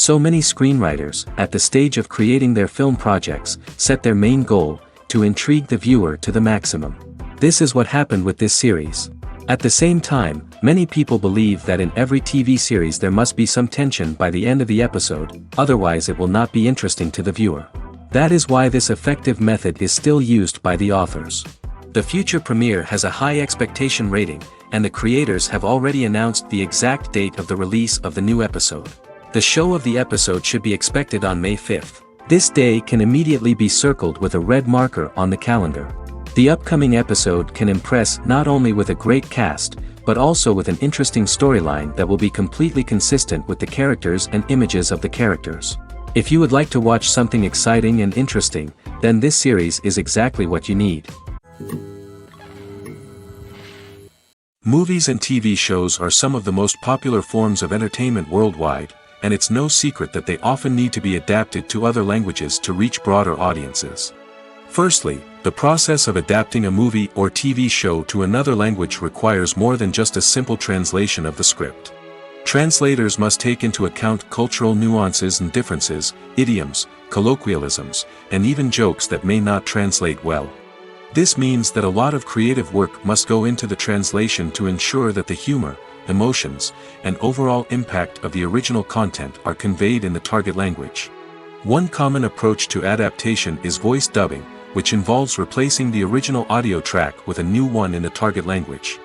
So many screenwriters, at the stage of creating their film projects, set their main goal, to intrigue the viewer to the maximum. This is what happened with this series. At the same time, many people believe that in every TV series there must be some tension by the end of the episode, otherwise it will not be interesting to the viewer. That is why this effective method is still used by the authors. The future premiere has a high expectation rating, and the creators have already announced the exact date of the release of the new episode. The show of the episode should be expected on May 5th. This day can immediately be circled with a red marker on the calendar. The upcoming episode can impress not only with a great cast, but also with an interesting storyline that will be completely consistent with the characters and images of the characters. If you would like to watch something exciting and interesting, then this series is exactly what you need. Movies and TV shows are some of the most popular forms of entertainment worldwide, and it's no secret that they often need to be adapted to other languages to reach broader audiences. Firstly, the process of adapting a movie or TV show to another language requires more than just a simple translation of the script. Translators must take into account cultural nuances and differences, idioms, colloquialisms, and even jokes that may not translate well. This means that a lot of creative work must go into the translation to ensure that the humor, emotions, and overall impact of the original content are conveyed in the target language. One common approach to adaptation is voice dubbing, which involves replacing the original audio track with a new one in the target language.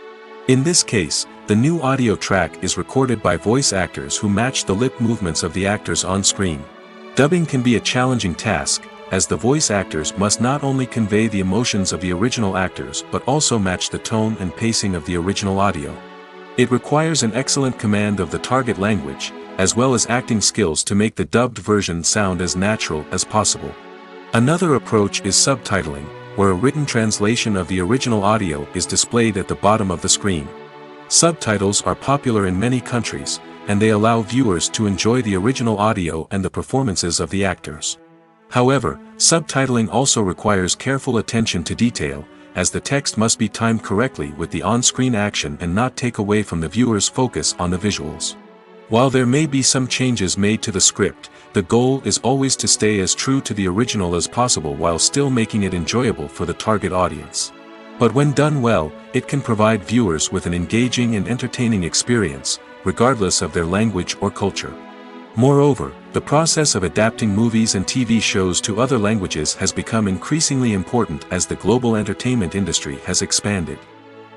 In this case, the new audio track is recorded by voice actors who match the lip movements of the actors on screen. Dubbing can be a challenging task, as the voice actors must not only convey the emotions of the original actors but also match the tone and pacing of the original audio. It requires an excellent command of the target language, as well as acting skills to make the dubbed version sound as natural as possible. Another approach is subtitling, where a written translation of the original audio is displayed at the bottom of the screen. Subtitles are popular in many countries, and they allow viewers to enjoy the original audio and the performances of the actors. However, subtitling also requires careful attention to detail, as the text must be timed correctly with the on-screen action and not take away from the viewer's focus on the visuals. While there may be some changes made to the script, the goal is always to stay as true to the original as possible while still making it enjoyable for the target audience. But when done well, it can provide viewers with an engaging and entertaining experience, regardless of their language or culture. Moreover, the process of adapting movies and TV shows to other languages has become increasingly important as the global entertainment industry has expanded.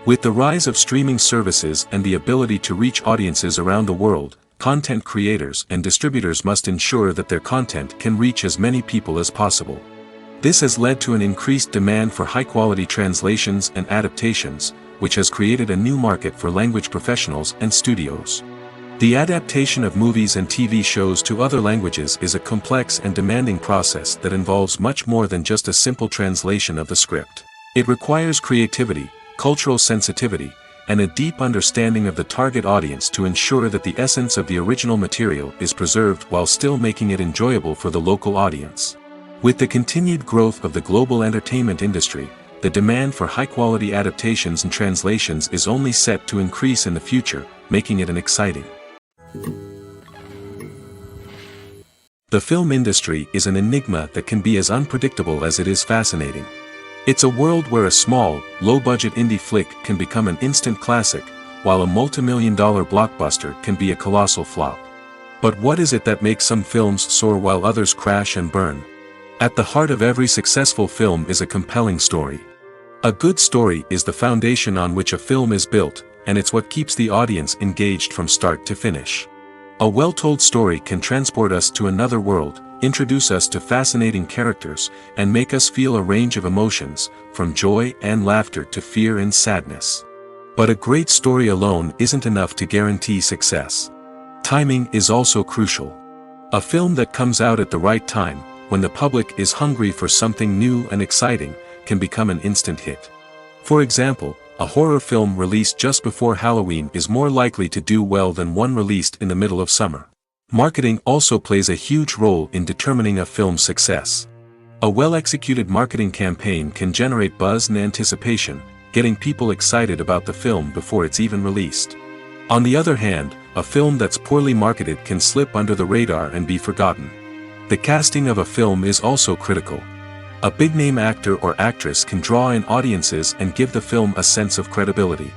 With the rise of streaming services and the ability to reach audiences around the world, content creators and distributors must ensure that their content can reach as many people as possible. This has led to an increased demand for high-quality translations and adaptations, which has created a new market for language professionals and studios. The adaptation of movies and TV shows to other languages is a complex and demanding process that involves much more than just a simple translation of the script. It requires creativity, cultural sensitivity, and a deep understanding of the target audience to ensure that the essence of the original material is preserved while still making it enjoyable for the local audience. With the continued growth of the global entertainment industry, the demand for high-quality adaptations and translations is only set to increase in the future, making it an exciting. The film industry is an enigma that can be as unpredictable as it is fascinating. It's a world where a small, low-budget indie flick can become an instant classic, while a multi-million-dollar blockbuster can be a colossal flop. But what is it that makes some films soar while others crash and burn? At the heart of every successful film is a compelling story. A good story is the foundation on which a film is built, and it's what keeps the audience engaged from start to finish. A well-told story can transport us to another world, introduce us to fascinating characters, and make us feel a range of emotions, from joy and laughter to fear and sadness. But a great story alone isn't enough to guarantee success. Timing is also crucial. A film that comes out at the right time, when the public is hungry for something new and exciting, can become an instant hit. For example, a horror film released just before Halloween is more likely to do well than one released in the middle of summer. Marketing also plays a huge role in determining a film's success. A well-executed marketing campaign can generate buzz and anticipation, getting people excited about the film before it's even released. On the other hand, a film that's poorly marketed can slip under the radar and be forgotten. The casting of a film is also critical. A big-name actor or actress can draw in audiences and give the film a sense of credibility.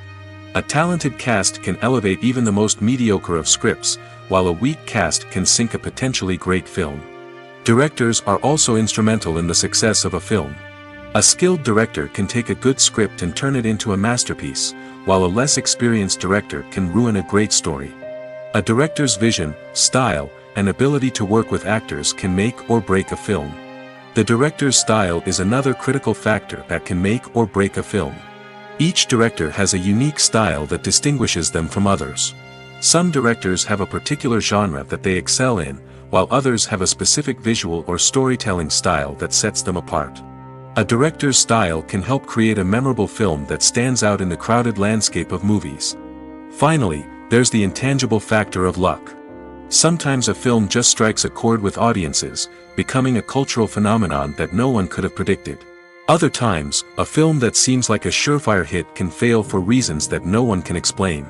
A talented cast can elevate even the most mediocre of scripts, while a weak cast can sink a potentially great film. Directors are also instrumental in the success of a film. A skilled director can take a good script and turn it into a masterpiece, while a less experienced director can ruin a great story. A director's vision, style, and ability to work with actors can make or break a film. The director's style is another critical factor that can make or break a film. Each director has a unique style that distinguishes them from others. Some directors have a particular genre that they excel in, while others have a specific visual or storytelling style that sets them apart. A director's style can help create a memorable film that stands out in the crowded landscape of movies. Finally, there's the intangible factor of luck. Sometimes a film just strikes a chord with audiences, becoming a cultural phenomenon that no one could have predicted. Other times, a film that seems like a surefire hit can fail for reasons that no one can explain.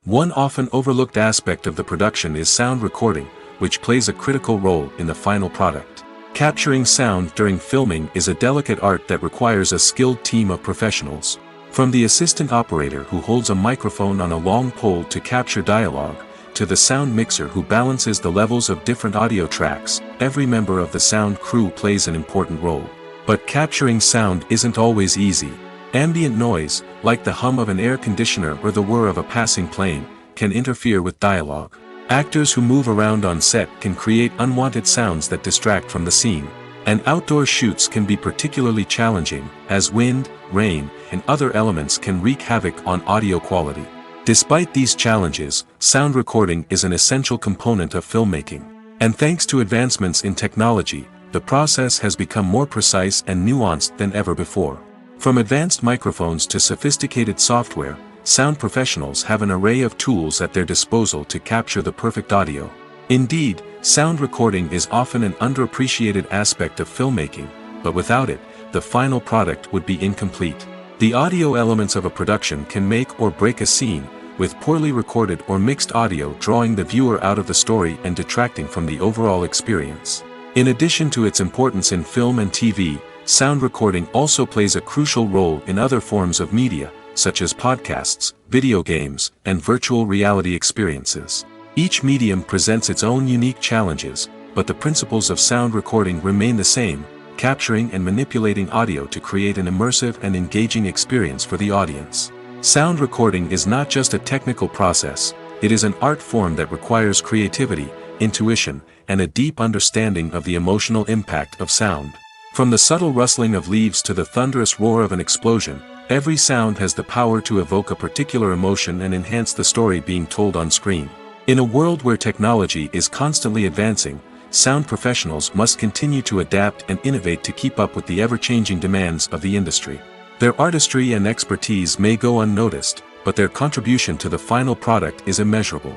One often overlooked aspect of the production is sound recording, which plays a critical role in the final product. Capturing sound during filming is a delicate art that requires a skilled team of professionals. From the assistant operator who holds a microphone on a long pole to capture dialogue, to the sound mixer who balances the levels of different audio tracks, every member of the sound crew plays an important role. But capturing sound isn't always easy. Ambient noise, like the hum of an air conditioner or the whir of a passing plane, can interfere with dialogue. Actors who move around on set can create unwanted sounds that distract from the scene. And outdoor shoots can be particularly challenging, as wind, rain, and other elements can wreak havoc on audio quality. Despite these challenges, sound recording is an essential component of filmmaking. And thanks to advancements in technology, the process has become more precise and nuanced than ever before. From advanced microphones to sophisticated software, sound professionals have an array of tools at their disposal to capture the perfect audio. Indeed, sound recording is often an underappreciated aspect of filmmaking, but without it, the final product would be incomplete. The audio elements of a production can make or break a scene, with poorly recorded or mixed audio drawing the viewer out of the story and detracting from the overall experience. In addition to its importance in film and TV, sound recording also plays a crucial role in other forms of media, such as podcasts, video games, and virtual reality experiences. Each medium presents its own unique challenges, but the principles of sound recording remain the same, capturing and manipulating audio to create an immersive and engaging experience for the audience. Sound recording is not just a technical process, it is an art form that requires creativity, intuition, and a deep understanding of the emotional impact of sound. From the subtle rustling of leaves to the thunderous roar of an explosion, every sound has the power to evoke a particular emotion and enhance the story being told on screen. In a world where technology is constantly advancing, sound professionals must continue to adapt and innovate to keep up with the ever-changing demands of the industry. Their artistry and expertise may go unnoticed, but their contribution to the final product is immeasurable.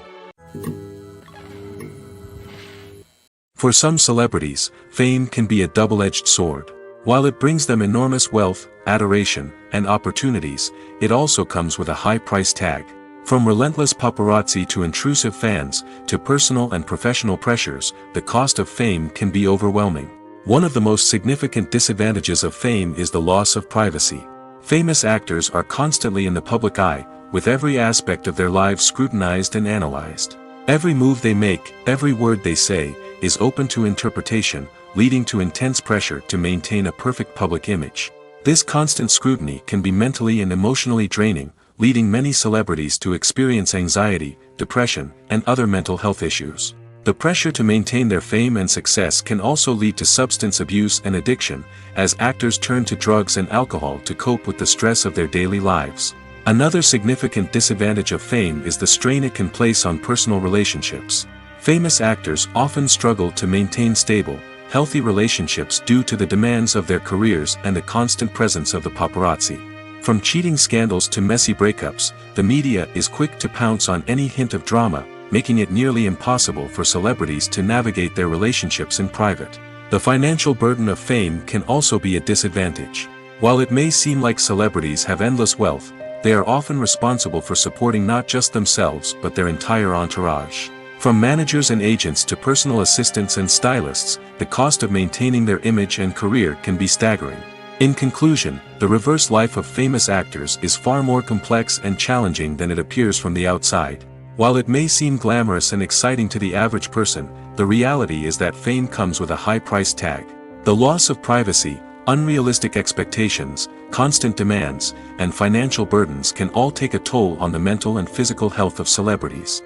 For some celebrities, fame can be a double-edged sword. While it brings them enormous wealth, adoration, and opportunities, it also comes with a high price tag. From relentless paparazzi to intrusive fans, to personal and professional pressures, the cost of fame can be overwhelming. One of the most significant disadvantages of fame is the loss of privacy. Famous actors are constantly in the public eye, with every aspect of their lives scrutinized and analyzed. Every move they make, every word they say, is open to interpretation, leading to intense pressure to maintain a perfect public image. This constant scrutiny can be mentally and emotionally draining, leading many celebrities to experience anxiety, depression, and other mental health issues. The pressure to maintain their fame and success can also lead to substance abuse and addiction, as actors turn to drugs and alcohol to cope with the stress of their daily lives. Another significant disadvantage of fame is the strain it can place on personal relationships. Famous actors often struggle to maintain stable, healthy relationships due to the demands of their careers and the constant presence of the paparazzi. From cheating scandals to messy breakups, the media is quick to pounce on any hint of drama, making it nearly impossible for celebrities to navigate their relationships in private. The financial burden of fame can also be a disadvantage. While it may seem like celebrities have endless wealth, they are often responsible for supporting not just themselves but their entire entourage. From managers and agents to personal assistants and stylists, the cost of maintaining their image and career can be staggering. In conclusion, the reverse life of famous actors is far more complex and challenging than it appears from the outside. While it may seem glamorous and exciting to the average person, the reality is that fame comes with a high price tag. The loss of privacy, unrealistic expectations, constant demands, and financial burdens can all take a toll on the mental and physical health of celebrities.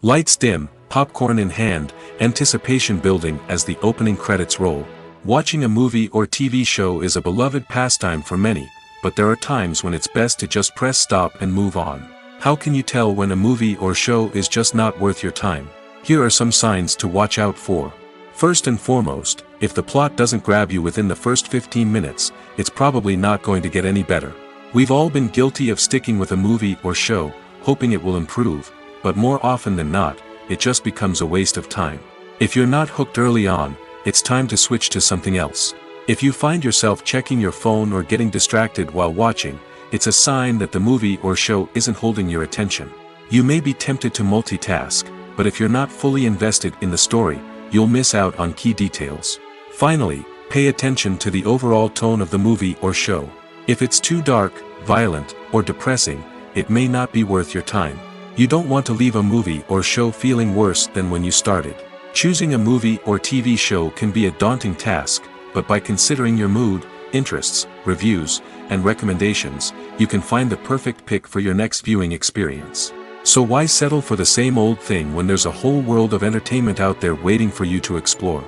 Lights dim, popcorn in hand, anticipation building as the opening credits roll. Watching a movie or TV show is a beloved pastime for many, but there are times when it's best to just press stop and move on. How can you tell when a movie or show is just not worth your time? Here are some signs to watch out for. First and foremost, if the plot doesn't grab you within the first 15 minutes, it's probably not going to get any better. We've all been guilty of sticking with a movie or show, hoping it will improve, but more often than not, it just becomes a waste of time. If you're not hooked early on, it's time to switch to something else. If you find yourself checking your phone or getting distracted while watching, it's a sign that the movie or show isn't holding your attention. You may be tempted to multitask, but if you're not fully invested in the story, you'll miss out on key details. Finally, pay attention to the overall tone of the movie or show. If it's too dark, violent, or depressing, it may not be worth your time. You don't want to leave a movie or show feeling worse than when you started. Choosing a movie or TV show can be a daunting task, but by considering your mood, interests, reviews, and recommendations, you can find the perfect pick for your next viewing experience. So why settle for the same old thing when there's a whole world of entertainment out there waiting for you to explore?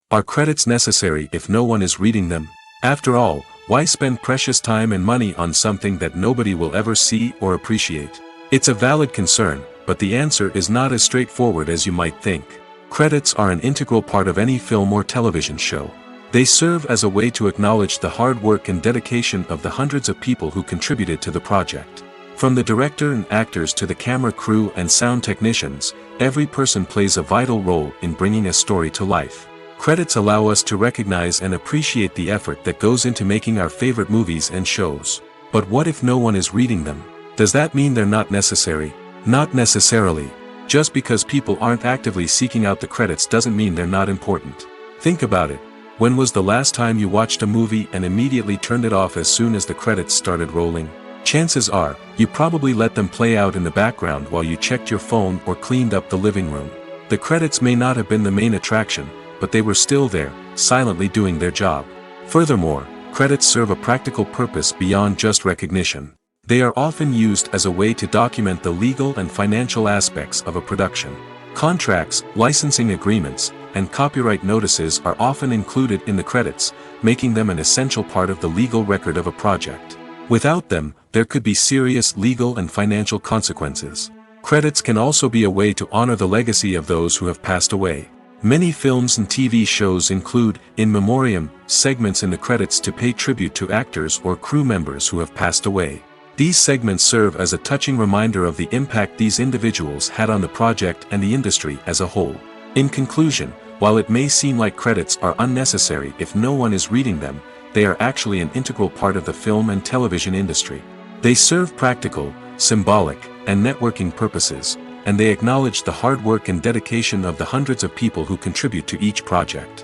Are credits necessary if no one is reading them? After all, why spend precious time and money on something that nobody will ever see or appreciate? It's a valid concern, but the answer is not as straightforward as you might think. Credits are an integral part of any film or television show. They serve as a way to acknowledge the hard work and dedication of the hundreds of people who contributed to the project. From the director and actors to the camera crew and sound technicians, every person plays a vital role in bringing a story to life. Credits allow us to recognize and appreciate the effort that goes into making our favorite movies and shows. But what if no one is reading them? Does that mean they're not necessary? Not necessarily. Just because people aren't actively seeking out the credits doesn't mean they're not important. Think about it. When was the last time you watched a movie and immediately turned it off as soon as the credits started rolling? Chances are, you probably let them play out in the background while you checked your phone or cleaned up the living room. The credits may not have been the main attraction, but they were still there, silently doing their job. Furthermore, credits serve a practical purpose beyond just recognition. They are often used as a way to document the legal and financial aspects of a production. Contracts, licensing agreements, and copyright notices are often included in the credits, making them an essential part of the legal record of a project. Without them, there could be serious legal and financial consequences. Credits can also be a way to honor the legacy of those who have passed away. Many films and TV shows include, in memoriam, segments in the credits to pay tribute to actors or crew members who have passed away. These segments serve as a touching reminder of the impact these individuals had on the project and the industry as a whole. In conclusion, while it may seem like credits are unnecessary if no one is reading them, they are actually an integral part of the film and television industry. They serve practical, symbolic, and networking purposes, and they acknowledge the hard work and dedication of the hundreds of people who contribute to each project.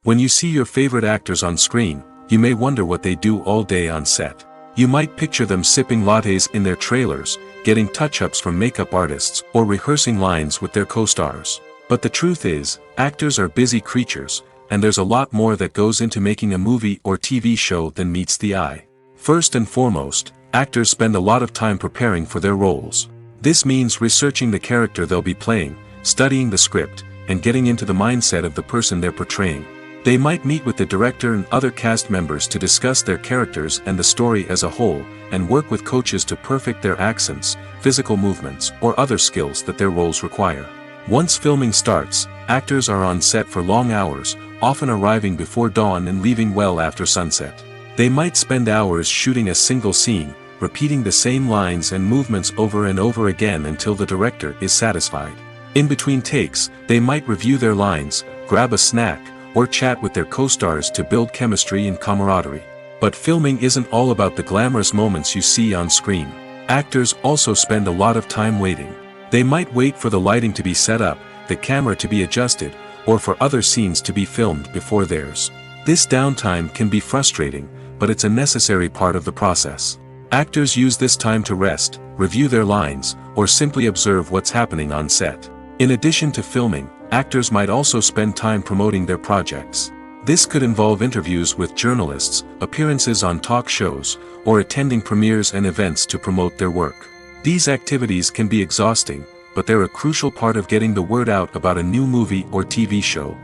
When you see your favorite actors on screen, you may wonder what they do all day on set. You might picture them sipping lattes in their trailers, getting touch-ups from makeup artists, or rehearsing lines with their co-stars. But the truth is, actors are busy creatures, and there's a lot more that goes into making a movie or TV show than meets the eye. First and foremost, actors spend a lot of time preparing for their roles. This means researching the character they'll be playing, studying the script, and getting into the mindset of the person they're portraying. They might meet with the director and other cast members to discuss their characters and the story as a whole, and work with coaches to perfect their accents, physical movements, or other skills that their roles require. Once filming starts, actors are on set for long hours, often arriving before dawn and leaving well after sunset. They might spend hours shooting a single scene, repeating the same lines and movements over and over again until the director is satisfied. In between takes, they might review their lines, grab a snack, or chat with their co-stars to build chemistry and camaraderie. But filming isn't all about the glamorous moments you see on screen. Actors also spend a lot of time waiting. They might wait for the lighting to be set up, the camera to be adjusted, or for other scenes to be filmed before theirs. This downtime can be frustrating, but it's a necessary part of the process. Actors use this time to rest, review their lines, or simply observe what's happening on set. In addition to filming, actors might also spend time promoting their projects. This could involve interviews with journalists, appearances on talk shows, or attending premieres and events to promote their work. These activities can be exhausting, but they're a crucial part of getting the word out about a new movie or TV show.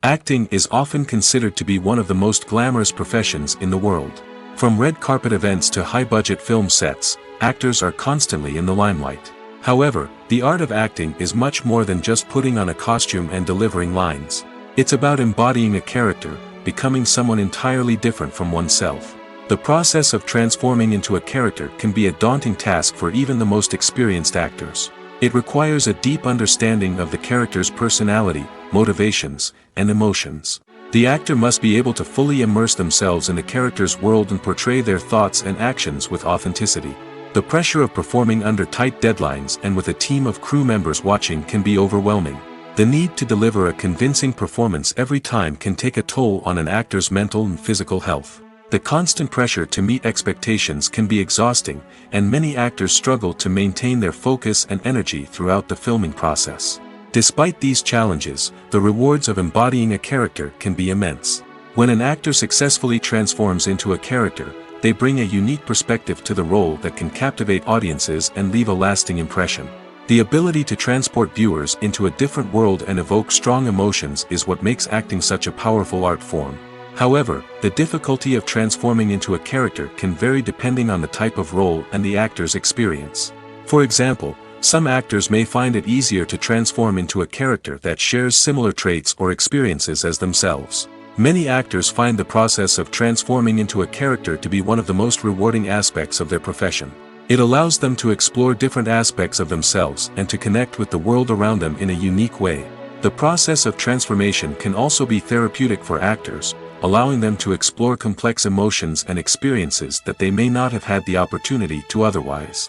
Acting is often considered to be one of the most glamorous professions in the world. From red carpet events to high-budget film sets, actors are constantly in the limelight. However, the art of acting is much more than just putting on a costume and delivering lines. It's about embodying a character, becoming someone entirely different from oneself. The process of transforming into a character can be a daunting task for even the most experienced actors. It requires a deep understanding of the character's personality, motivations, and emotions. The actor must be able to fully immerse themselves in the character's world and portray their thoughts and actions with authenticity. The pressure of performing under tight deadlines and with a team of crew members watching can be overwhelming. The need to deliver a convincing performance every time can take a toll on an actor's mental and physical health. The constant pressure to meet expectations can be exhausting, and many actors struggle to maintain their focus and energy throughout the filming process. Despite these challenges, the rewards of embodying a character can be immense. When an actor successfully transforms into a character, they bring a unique perspective to the role that can captivate audiences and leave a lasting impression. The ability to transport viewers into a different world and evoke strong emotions is what makes acting such a powerful art form. However, the difficulty of transforming into a character can vary depending on the type of role and the actor's experience. For example, some actors may find it easier to transform into a character that shares similar traits or experiences as themselves. Many actors find the process of transforming into a character to be one of the most rewarding aspects of their profession. It allows them to explore different aspects of themselves and to connect with the world around them in a unique way. The process of transformation can also be therapeutic for actors, allowing them to explore complex emotions and experiences that they may not have had the opportunity to otherwise.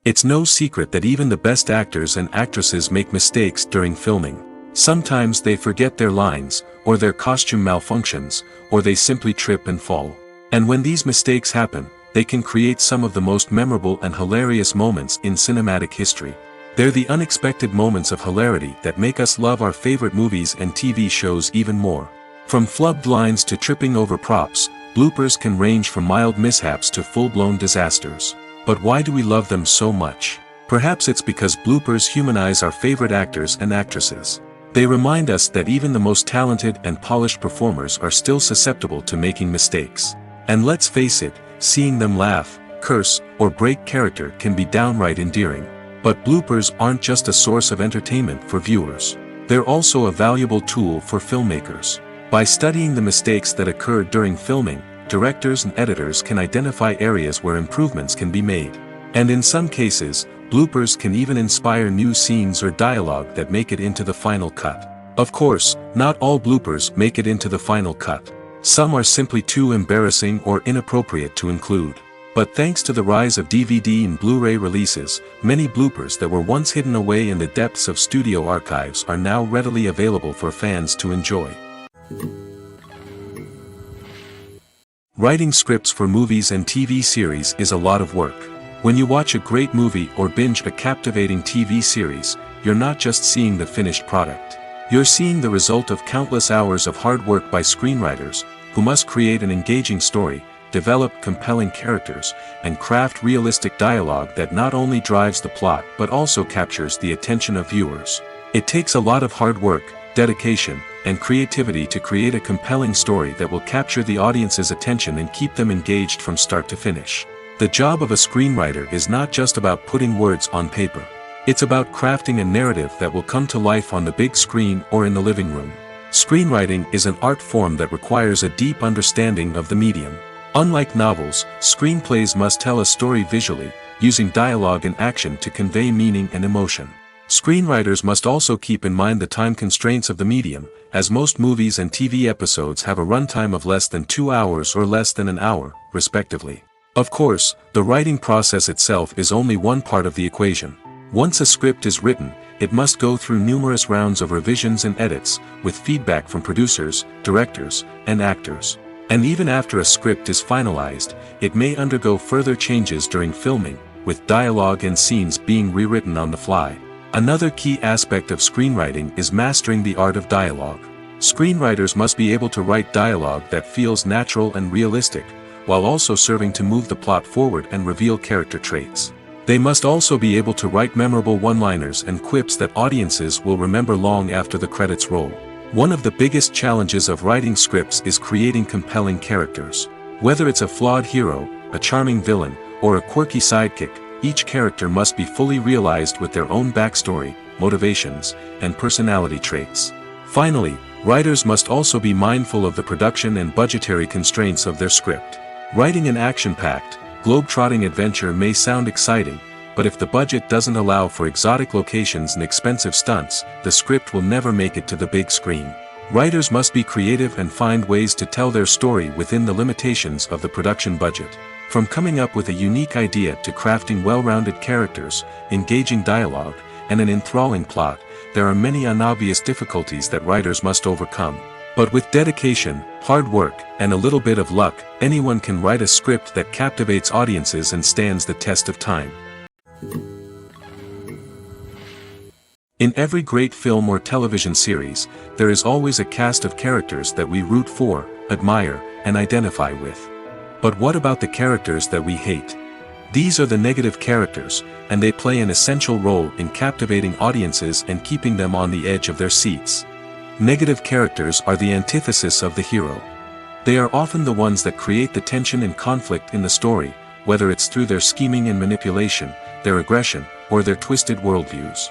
It's no secret that even the best actors and actresses make mistakes during filming. Sometimes they forget their lines, or their costume malfunctions, or they simply trip and fall. And when these mistakes happen, they can create some of the most memorable and hilarious moments in cinematic history. They're the unexpected moments of hilarity that make us love our favorite movies and TV shows even more. From flubbed lines to tripping over props, bloopers can range from mild mishaps to full-blown disasters. But why do we love them so much? Perhaps it's because bloopers humanize our favorite actors and actresses. They remind us that even the most talented and polished performers are still susceptible to making mistakes. And let's face it, seeing them laugh, curse, or break character can be downright endearing. But bloopers aren't just a source of entertainment for viewers. They're also a valuable tool for filmmakers. By studying the mistakes that occurred during filming, directors and editors can identify areas where improvements can be made. And in some cases, bloopers can even inspire new scenes or dialogue that make it into the final cut. Of course, not all bloopers make it into the final cut. Some are simply too embarrassing or inappropriate to include. But thanks to the rise of DVD and Blu-ray releases, many bloopers that were once hidden away in the depths of studio archives are now readily available for fans to enjoy. Writing scripts for movies and TV series is a lot of work. When you watch a great movie or binge a captivating TV series, you're not just seeing the finished product. You're seeing the result of countless hours of hard work by screenwriters, who must create an engaging story, develop compelling characters, and craft realistic dialogue that not only drives the plot but also captures the attention of viewers. It takes a lot of hard work, dedication, and creativity to create a compelling story that will capture the audience's attention and keep them engaged from start to finish. The job of a screenwriter is not just about putting words on paper. It's about crafting a narrative that will come to life on the big screen or in the living room. Screenwriting is an art form that requires a deep understanding of the medium. Unlike novels, screenplays must tell a story visually, using dialogue and action to convey meaning and emotion. Screenwriters must also keep in mind the time constraints of the medium, as most movies and TV episodes have a runtime of less than 2 hours or less than an hour, respectively. Of course, the writing process itself is only one part of the equation. Once a script is written, it must go through numerous rounds of revisions and edits, with feedback from producers, directors, and actors. And even after a script is finalized, it may undergo further changes during filming, with dialogue and scenes being rewritten on the fly. Another key aspect of screenwriting is mastering the art of dialogue. Screenwriters must be able to write dialogue that feels natural and realistic, while also serving to move the plot forward and reveal character traits. They must also be able to write memorable one-liners and quips that audiences will remember long after the credits roll. One of the biggest challenges of writing scripts is creating compelling characters. Whether it's a flawed hero, a charming villain, or a quirky sidekick, each character must be fully realized with their own backstory, motivations, and personality traits. Finally, writers must also be mindful of the production and budgetary constraints of their script. Writing an action-packed, globe-trotting adventure may sound exciting, but if the budget doesn't allow for exotic locations and expensive stunts, the script will never make it to the big screen. Writers must be creative and find ways to tell their story within the limitations of the production budget. From coming up with a unique idea to crafting well-rounded characters, engaging dialogue, and an enthralling plot, there are many unobvious difficulties that writers must overcome. But with dedication, hard work, and a little bit of luck, anyone can write a script that captivates audiences and stands the test of time. In every great film or television series, there is always a cast of characters that we root for, admire, and identify with. But what about the characters that we hate? These are the negative characters, and they play an essential role in captivating audiences and keeping them on the edge of their seats. Negative characters are the antithesis of the hero. They are often the ones that create the tension and conflict in the story, whether it's through their scheming and manipulation, their aggression, or their twisted worldviews.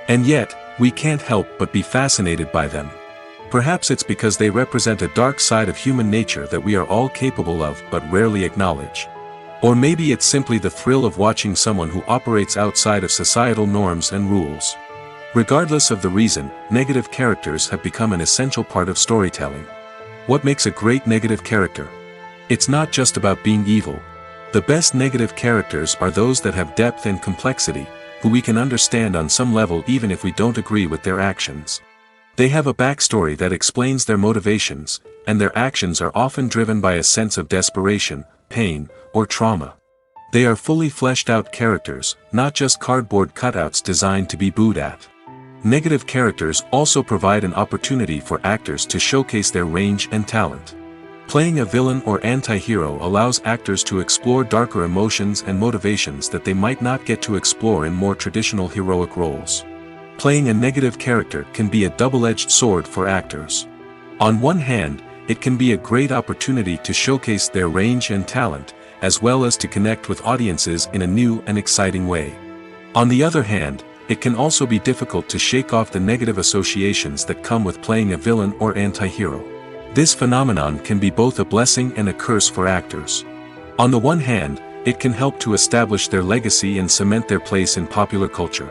And yet, we can't help but be fascinated by them. Perhaps it's because they represent a dark side of human nature that we are all capable of but rarely acknowledge. Or maybe it's simply the thrill of watching someone who operates outside of societal norms and rules. Regardless of the reason, negative characters have become an essential part of storytelling. What makes a great negative character? It's not just about being evil. The best negative characters are those that have depth and complexity, who we can understand on some level even if we don't agree with their actions. They have a backstory that explains their motivations, and their actions are often driven by a sense of desperation, pain, or trauma. They are fully fleshed out characters, not just cardboard cutouts designed to be booed at. Negative characters also provide an opportunity for actors to showcase their range and talent. Playing a villain or anti-hero allows actors to explore darker emotions and motivations that they might not get to explore in more traditional heroic roles. Playing a negative character can be a double-edged sword for actors. On one hand, it can be a great opportunity to showcase their range and talent, as well as to connect with audiences in a new and exciting way. On the other hand, it can also be difficult to shake off the negative associations that come with playing a villain or anti-hero. This phenomenon can be both a blessing and a curse for actors. On the one hand, it can help to establish their legacy and cement their place in popular culture.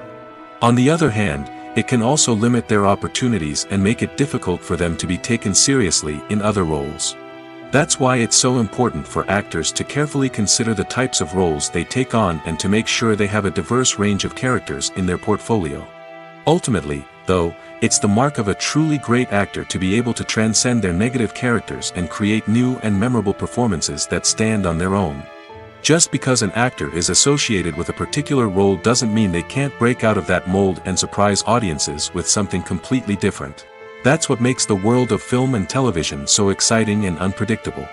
On the other hand, it can also limit their opportunities and make it difficult for them to be taken seriously in other roles. That's why it's so important for actors to carefully consider the types of roles they take on and to make sure they have a diverse range of characters in their portfolio. Ultimately, though, it's the mark of a truly great actor to be able to transcend their negative characters and create new and memorable performances that stand on their own. Just because an actor is associated with a particular role doesn't mean they can't break out of that mold and surprise audiences with something completely different. That's what makes the world of film and television so exciting and unpredictable.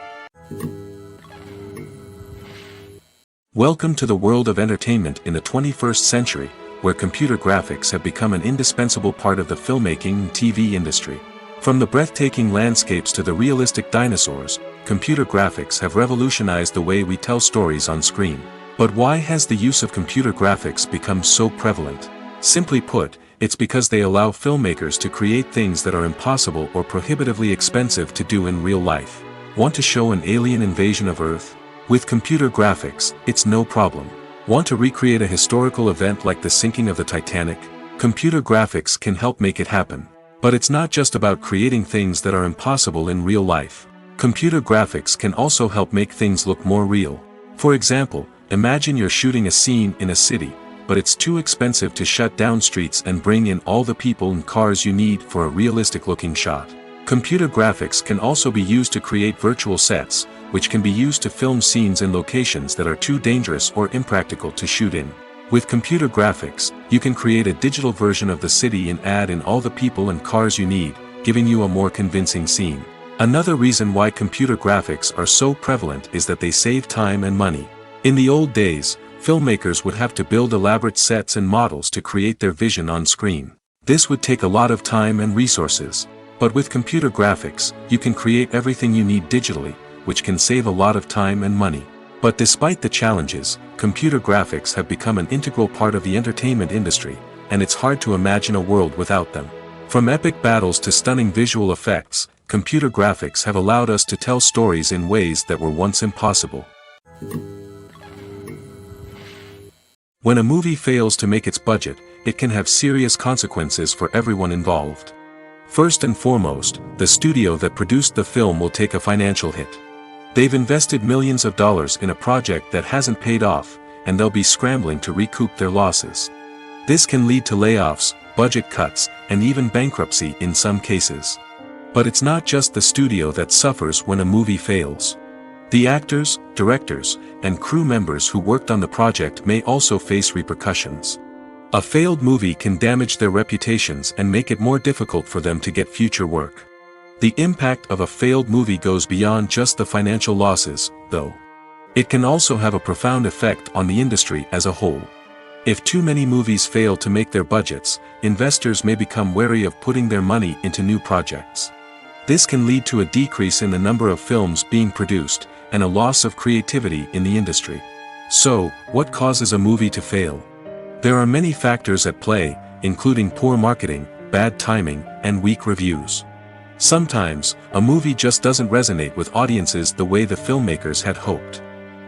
Welcome to the world of entertainment in the 21st century, where computer graphics have become an indispensable part of the filmmaking and TV industry. From the breathtaking landscapes to the realistic dinosaurs, computer graphics have revolutionized the way we tell stories on screen. But why has the use of computer graphics become so prevalent? Simply put, it's because they allow filmmakers to create things that are impossible or prohibitively expensive to do in real life. Want to show an alien invasion of Earth? With computer graphics, it's no problem. Want to recreate a historical event like the sinking of the Titanic? Computer graphics can help make it happen. But it's not just about creating things that are impossible in real life. Computer graphics can also help make things look more real. For example, imagine you're shooting a scene in a city, but it's too expensive to shut down streets and bring in all the people and cars you need for a realistic-looking shot. Computer graphics can also be used to create virtual sets, which can be used to film scenes in locations that are too dangerous or impractical to shoot in. With computer graphics, you can create a digital version of the city and add in all the people and cars you need, giving you a more convincing scene. Another reason why computer graphics are so prevalent is that they save time and money. In the old days, filmmakers would have to build elaborate sets and models to create their vision on screen. This would take a lot of time and resources. But with computer graphics, you can create everything you need digitally, which can save a lot of time and money. But despite the challenges, computer graphics have become an integral part of the entertainment industry, and it's hard to imagine a world without them. From epic battles to stunning visual effects, computer graphics have allowed us to tell stories in ways that were once impossible. When a movie fails to make its budget, it can have serious consequences for everyone involved. First and foremost, the studio that produced the film will take a financial hit. They've invested millions of dollars in a project that hasn't paid off, and they'll be scrambling to recoup their losses. This can lead to layoffs, budget cuts, and even bankruptcy in some cases. But it's not just the studio that suffers when a movie fails. The actors, directors, and crew members who worked on the project may also face repercussions. A failed movie can damage their reputations and make it more difficult for them to get future work. The impact of a failed movie goes beyond just the financial losses, though. It can also have a profound effect on the industry as a whole. If too many movies fail to make their budgets, investors may become wary of putting their money into new projects. This can lead to a decrease in the number of films being produced, and a loss of creativity in the industry. So, what causes a movie to fail? There are many factors at play, including poor marketing, bad timing, and weak reviews. Sometimes, a movie just doesn't resonate with audiences the way the filmmakers had hoped.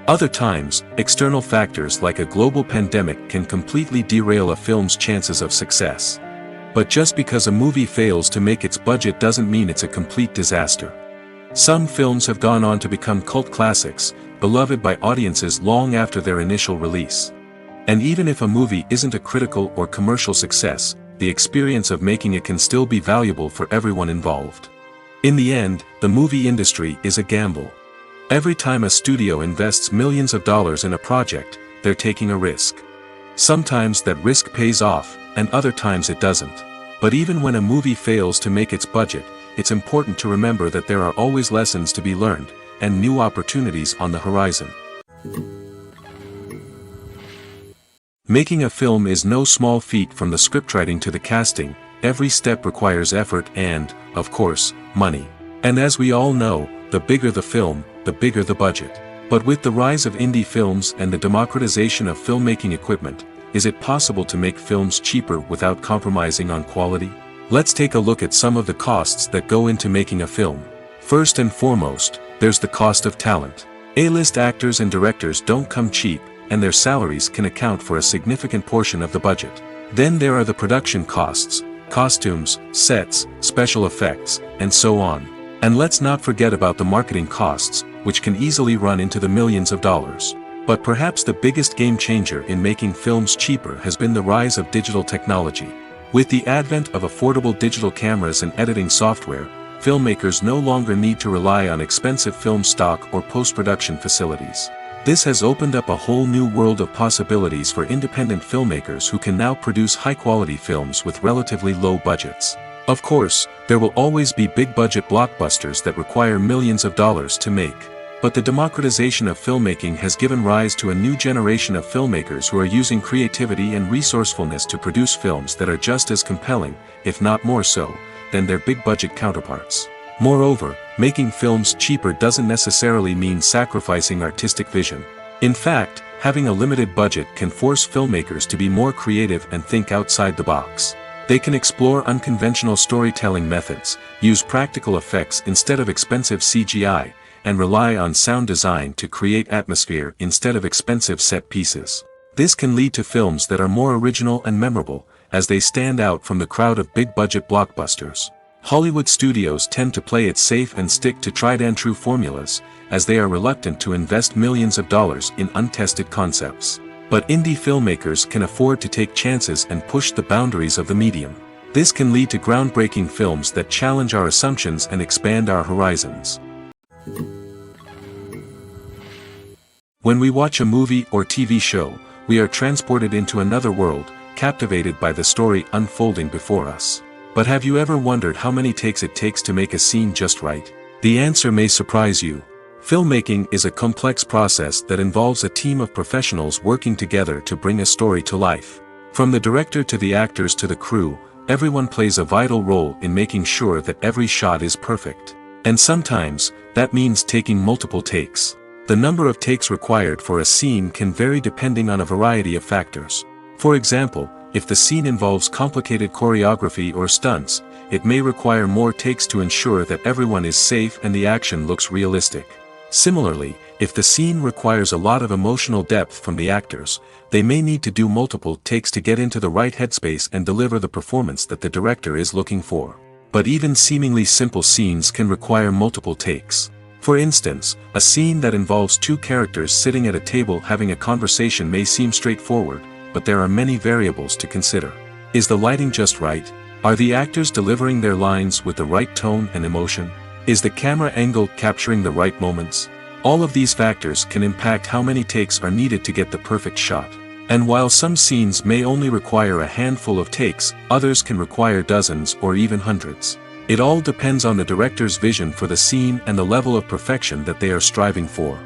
Other times, external factors like a global pandemic can completely derail a film's chances of success. But just because a movie fails to make its budget doesn't mean it's a complete disaster. Some films have gone on to become cult classics, beloved by audiences long after their initial release. And even if a movie isn't a critical or commercial success, the experience of making it can still be valuable for everyone involved. In the end, the movie industry is a gamble. Every time a studio invests millions of dollars in a project, they're taking a risk. Sometimes that risk pays off, and other times it doesn't. But even when a movie fails to make its budget, it's important to remember that there are always lessons to be learned, and new opportunities on the horizon. Making a film is no small feat. From the scriptwriting to the casting, every step requires effort and, of course, money. And as we all know, the bigger the film, the bigger the budget. But with the rise of indie films and the democratization of filmmaking equipment, is it possible to make films cheaper without compromising on quality? Let's take a look at some of the costs that go into making a film. First and foremost, there's the cost of talent. A-list actors and directors don't come cheap, and their salaries can account for a significant portion of the budget. Then there are the production costs, costumes, sets, special effects, and so on. And let's not forget about the marketing costs, which can easily run into the millions of dollars. But perhaps the biggest game changer in making films cheaper has been the rise of digital technology. With the advent of affordable digital cameras and editing software, filmmakers no longer need to rely on expensive film stock or post-production facilities. This has opened up a whole new world of possibilities for independent filmmakers who can now produce high-quality films with relatively low budgets. Of course, there will always be big-budget blockbusters that require millions of dollars to make. But the democratization of filmmaking has given rise to a new generation of filmmakers who are using creativity and resourcefulness to produce films that are just as compelling, if not more so, than their big-budget counterparts. Moreover, making films cheaper doesn't necessarily mean sacrificing artistic vision. In fact, having a limited budget can force filmmakers to be more creative and think outside the box. They can explore unconventional storytelling methods, use practical effects instead of expensive CGI, and rely on sound design to create atmosphere instead of expensive set pieces. This can lead to films that are more original and memorable, as they stand out from the crowd of big-budget blockbusters. Hollywood studios tend to play it safe and stick to tried-and-true formulas, as they are reluctant to invest millions of dollars in untested concepts. But indie filmmakers can afford to take chances and push the boundaries of the medium. This can lead to groundbreaking films that challenge our assumptions and expand our horizons. When we watch a movie or TV show, we are transported into another world, captivated by the story unfolding before us. But have you ever wondered how many takes it takes to make a scene just right? The answer may surprise you. Filmmaking is a complex process that involves a team of professionals working together to bring a story to life. From the director to the actors to the crew, everyone plays a vital role in making sure that every shot is perfect. And sometimes, that means taking multiple takes. The number of takes required for a scene can vary depending on a variety of factors. For example, if the scene involves complicated choreography or stunts, it may require more takes to ensure that everyone is safe and the action looks realistic. Similarly, if the scene requires a lot of emotional depth from the actors, they may need to do multiple takes to get into the right headspace and deliver the performance that the director is looking for. But even seemingly simple scenes can require multiple takes. For instance, a scene that involves two characters sitting at a table having a conversation may seem straightforward, but there are many variables to consider. Is the lighting just right? Are the actors delivering their lines with the right tone and emotion? Is the camera angle capturing the right moments? All of these factors can impact how many takes are needed to get the perfect shot. And while some scenes may only require a handful of takes, others can require dozens or even hundreds. It all depends on the director's vision for the scene and the level of perfection that they are striving for.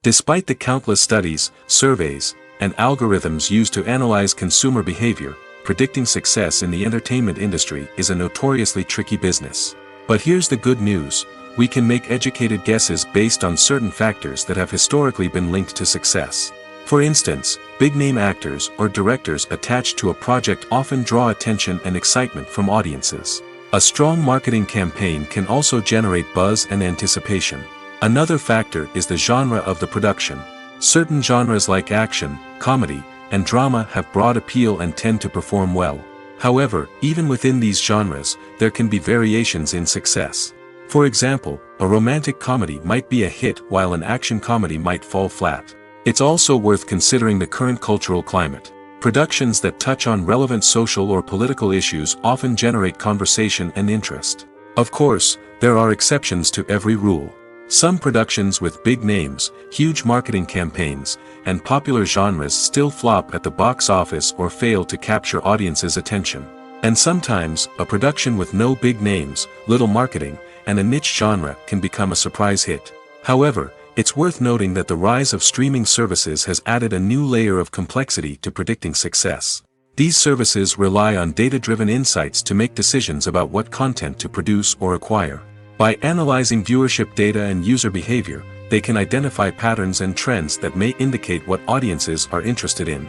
Despite the countless studies, surveys, and algorithms used to analyze consumer behavior, predicting success in the entertainment industry is a notoriously tricky business. But here's the good news: we can make educated guesses based on certain factors that have historically been linked to success. For instance, big-name actors or directors attached to a project often draw attention and excitement from audiences. A strong marketing campaign can also generate buzz and anticipation. Another factor is the genre of the production. Certain genres like action, comedy, and drama have broad appeal and tend to perform well. However, even within these genres, there can be variations in success. For example, a romantic comedy might be a hit while an action comedy might fall flat. It's also worth considering the current cultural climate. Productions that touch on relevant social or political issues often generate conversation and interest. Of course, there are exceptions to every rule. Some productions with big names, huge marketing campaigns, and popular genres still flop at the box office or fail to capture audiences' attention. And sometimes, a production with no big names, little marketing, and a niche genre can become a surprise hit. However, it's worth noting that the rise of streaming services has added a new layer of complexity to predicting success. These services rely on data-driven insights to make decisions about what content to produce or acquire. By analyzing viewership data and user behavior, they can identify patterns and trends that may indicate what audiences are interested in.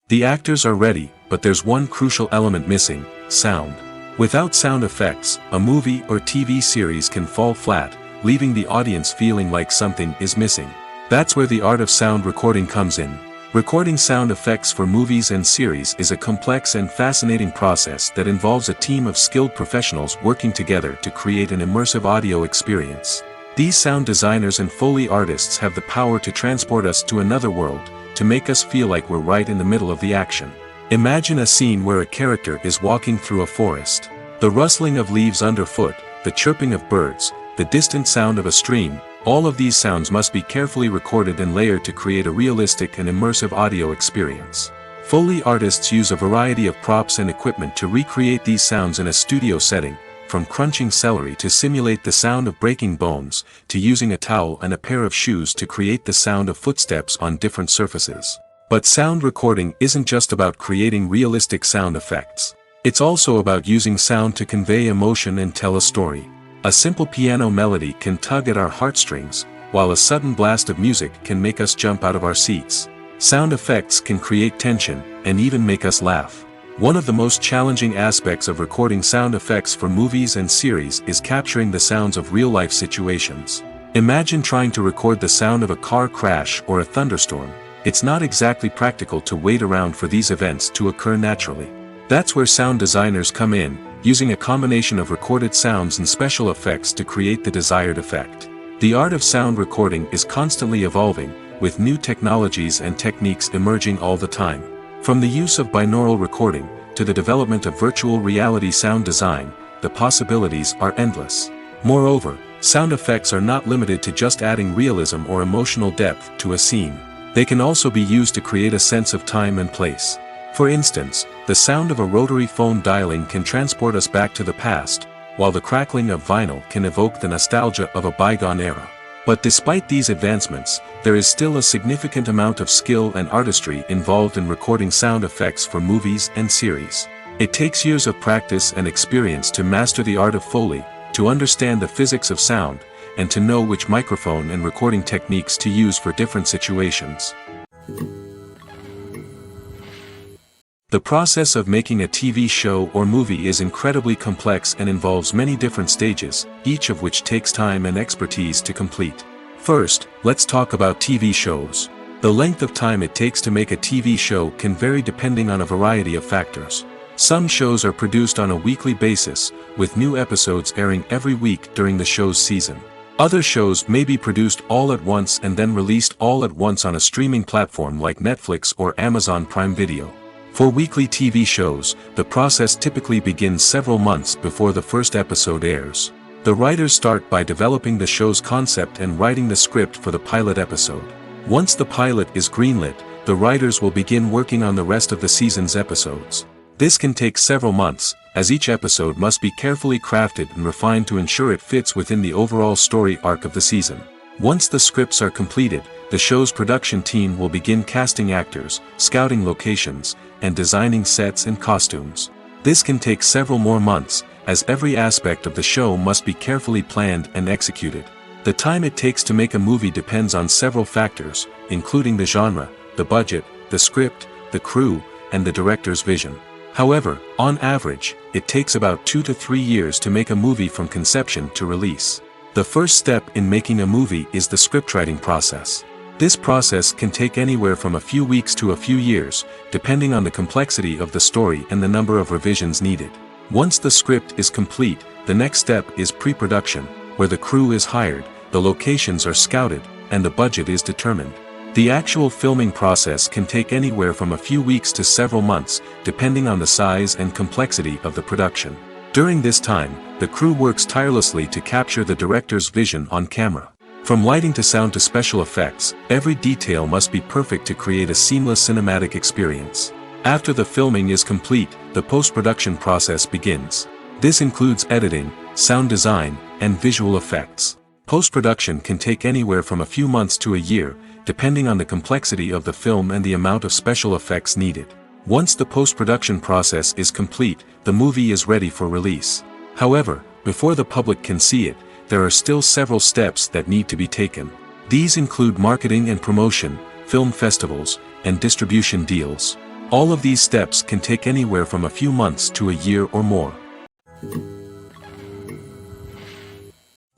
The actors are ready, but there's one crucial element missing: sound. Without sound effects, a movie or TV series can fall flat, leaving the audience feeling like something is missing. That's where the art of sound recording comes in. Recording sound effects for movies and series is a complex and fascinating process that involves a team of skilled professionals working together to create an immersive audio experience. These sound designers and Foley artists have the power to transport us to another world, to make us feel like we're right in the middle of the action. Imagine a scene where a character is walking through a forest. The rustling of leaves underfoot, the chirping of birds, the distant sound of a stream, all of these sounds must be carefully recorded and layered to create a realistic and immersive audio experience. Foley artists use a variety of props and equipment to recreate these sounds in a studio setting, from crunching celery to simulate the sound of breaking bones, to using a towel and a pair of shoes to create the sound of footsteps on different surfaces. But sound recording isn't just about creating realistic sound effects. It's also about using sound to convey emotion and tell a story. A simple piano melody can tug at our heartstrings, while a sudden blast of music can make us jump out of our seats. Sound effects can create tension, and even make us laugh. One of the most challenging aspects of recording sound effects for movies and series is capturing the sounds of real-life situations. Imagine trying to record the sound of a car crash or a thunderstorm. It's not exactly practical to wait around for these events to occur naturally. That's where sound designers come in, using a combination of recorded sounds and special effects to create the desired effect. The art of sound recording is constantly evolving, with new technologies and techniques emerging all the time. From the use of binaural recording, to the development of virtual reality sound design, the possibilities are endless. Moreover, sound effects are not limited to just adding realism or emotional depth to a scene. They can also be used to create a sense of time and place. For instance, the sound of a rotary phone dialing can transport us back to the past, while the crackling of vinyl can evoke the nostalgia of a bygone era. But despite these advancements, there is still a significant amount of skill and artistry involved in recording sound effects for movies and series. It takes years of practice and experience to master the art of Foley, to understand the physics of sound, and to know which microphone and recording techniques to use for different situations. The process of making a TV show or movie is incredibly complex and involves many different stages, each of which takes time and expertise to complete. First, let's talk about TV shows. The length of time it takes to make a TV show can vary depending on a variety of factors. Some shows are produced on a weekly basis, with new episodes airing every week during the show's season. Other shows may be produced all at once and then released all at once on a streaming platform like Netflix or Amazon Prime Video. For weekly TV shows, the process typically begins several months before the first episode airs. The writers start by developing the show's concept and writing the script for the pilot episode. Once the pilot is greenlit, the writers will begin working on the rest of the season's episodes. This can take several months, as each episode must be carefully crafted and refined to ensure it fits within the overall story arc of the season. Once the scripts are completed, the show's production team will begin casting actors, scouting locations, and designing sets and costumes. This can take several more months, as every aspect of the show must be carefully planned and executed. The time it takes to make a movie depends on several factors, including the genre, the budget, the script, the crew, and the director's vision. However, on average, it takes about 2 to 3 years to make a movie from conception to release. The first step in making a movie is the scriptwriting process. This process can take anywhere from a few weeks to a few years, depending on the complexity of the story and the number of revisions needed. Once the script is complete, the next step is pre-production, where the crew is hired, the locations are scouted, and the budget is determined. The actual filming process can take anywhere from a few weeks to several months, depending on the size and complexity of the production. During this time, the crew works tirelessly to capture the director's vision on camera. From lighting to sound to special effects, every detail must be perfect to create a seamless cinematic experience. After the filming is complete, the post-production process begins. This includes editing, sound design, and visual effects. Post-production can take anywhere from a few months to a year, depending on the complexity of the film and the amount of special effects needed. Once the post-production process is complete, the movie is ready for release. However, before the public can see it, there are still several steps that need to be taken. These include marketing and promotion, film festivals, and distribution deals. All of these steps can take anywhere from a few months to a year or more.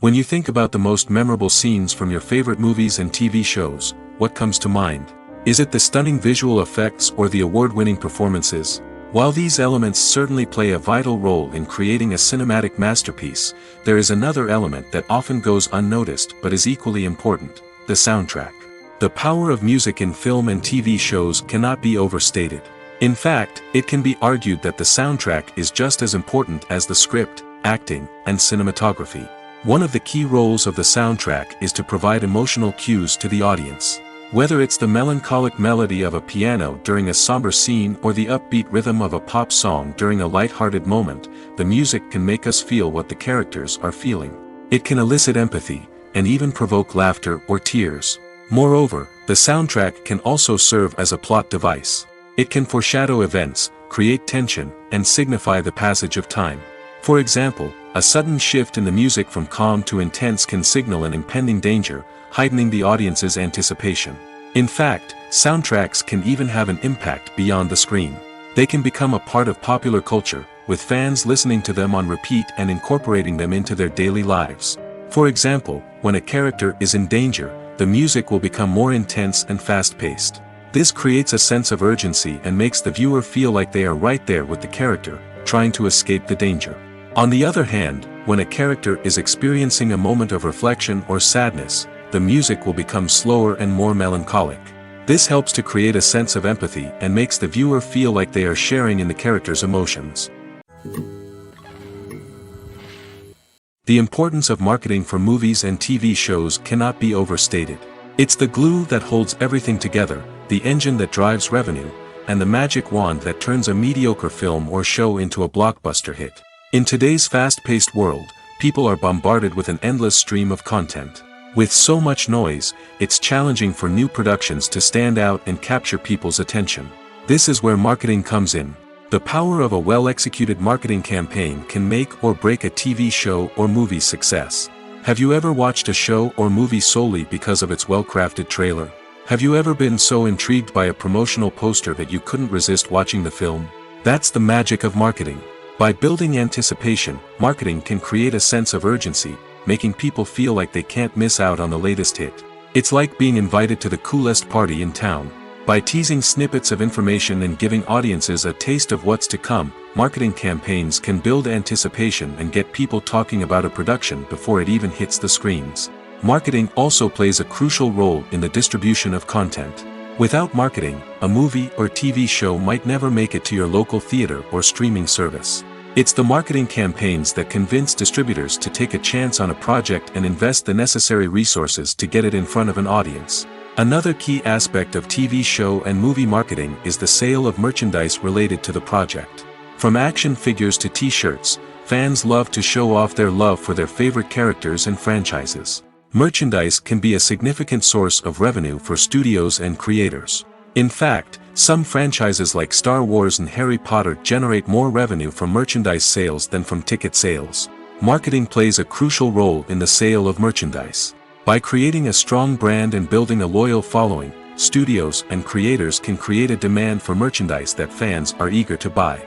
When you think about the most memorable scenes from your favorite movies and TV shows, what comes to mind? Is it the stunning visual effects or the award-winning performances? While these elements certainly play a vital role in creating a cinematic masterpiece, there is another element that often goes unnoticed but is equally important: the soundtrack. The power of music in film and TV shows cannot be overstated. In fact, it can be argued that the soundtrack is just as important as the script, acting, and cinematography. One of the key roles of the soundtrack is to provide emotional cues to the audience. Whether it's the melancholic melody of a piano during a somber scene or the upbeat rhythm of a pop song during a light-hearted moment, the music can make us feel what the characters are feeling. It can elicit empathy, and even provoke laughter or tears. Moreover, the soundtrack can also serve as a plot device. It can foreshadow events, create tension, and signify the passage of time. For example, a sudden shift in the music from calm to intense can signal an impending danger, heightening the audience's anticipation. In fact, soundtracks can even have an impact beyond the screen. They can become a part of popular culture, with fans listening to them on repeat and incorporating them into their daily lives. For example, when a character is in danger, the music will become more intense and fast-paced. This creates a sense of urgency and makes the viewer feel like they are right there with the character, trying to escape the danger. On the other hand, when a character is experiencing a moment of reflection or sadness, the music will become slower and more melancholic. This helps to create a sense of empathy and makes the viewer feel like they are sharing in the character's emotions. The importance of marketing for movies and TV shows cannot be overstated. It's the glue that holds everything together, the engine that drives revenue, and the magic wand that turns a mediocre film or show into a blockbuster hit. In today's fast-paced world, people are bombarded with an endless stream of content. With so much noise, it's challenging for new productions to stand out and capture people's attention. This is where marketing comes in. The power of a well-executed marketing campaign can make or break a TV show or movie's success. Have you ever watched a show or movie solely because of its well-crafted trailer? Have you ever been so intrigued by a promotional poster that you couldn't resist watching the film? That's the magic of marketing. By building anticipation, marketing can create a sense of urgency, making people feel like they can't miss out on the latest hit. It's like being invited to the coolest party in town. By teasing snippets of information and giving audiences a taste of what's to come, marketing campaigns can build anticipation and get people talking about a production before it even hits the screens. Marketing also plays a crucial role in the distribution of content. Without marketing, a movie or TV show might never make it to your local theater or streaming service. It's the marketing campaigns that convince distributors to take a chance on a project and invest the necessary resources to get it in front of an audience. Another key aspect of TV show and movie marketing is the sale of merchandise related to the project. From action figures to t-shirts, fans love to show off their love for their favorite characters and franchises. Merchandise can be a significant source of revenue for studios and creators. In fact, some franchises like Star Wars and Harry Potter generate more revenue from merchandise sales than from ticket sales. Marketing plays a crucial role in the sale of merchandise. By creating a strong brand and building a loyal following, studios and creators can create a demand for merchandise that fans are eager to buy.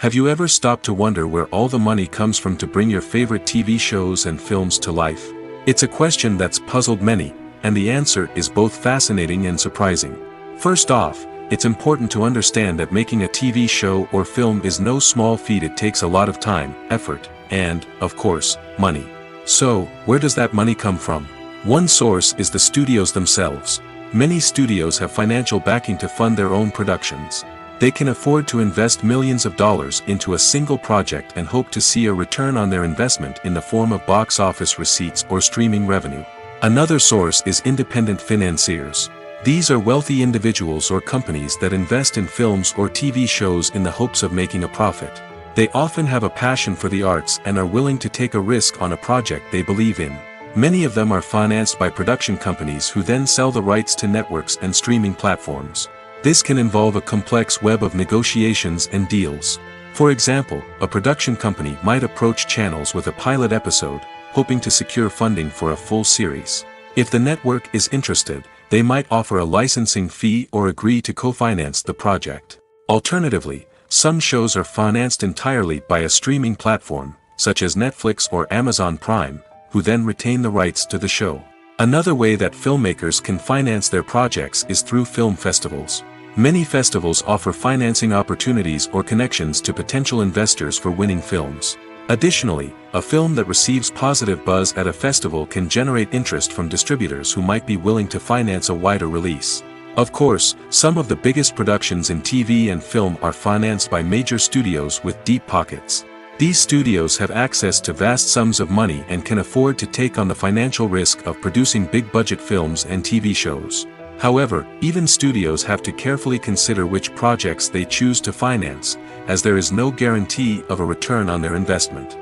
Have you ever stopped to wonder where all the money comes from to bring your favorite TV shows and films to life? It's a question that's puzzled many, and the answer is both fascinating and surprising. First off, it's important to understand that making a TV show or film is no small feat. It takes a lot of time, effort, and, of course, money. So, where does that money come from? One source is the studios themselves. Many studios have financial backing to fund their own productions. They can afford to invest millions of dollars into a single project and hope to see a return on their investment in the form of box office receipts or streaming revenue. Another source is independent financiers. These are wealthy individuals or companies that invest in films or TV shows in the hopes of making a profit. They often have a passion for the arts and are willing to take a risk on a project they believe in. Many of them are financed by production companies who then sell the rights to networks and streaming platforms. This can involve a complex web of negotiations and deals. For example, a production company might approach channels with a pilot episode, hoping to secure funding for a full series. If the network is interested, they might offer a licensing fee or agree to co-finance the project. Alternatively, some shows are financed entirely by a streaming platform, such as Netflix or Amazon Prime, who then retain the rights to the show. Another way that filmmakers can finance their projects is through film festivals. Many festivals offer financing opportunities or connections to potential investors for winning films. Additionally, a film that receives positive buzz at a festival can generate interest from distributors who might be willing to finance a wider release. Of course, some of the biggest productions in TV and film are financed by major studios with deep pockets. These studios have access to vast sums of money and can afford to take on the financial risk of producing big-budget films and TV shows. However, even studios have to carefully consider which projects they choose to finance, as there is no guarantee of a return on their investment.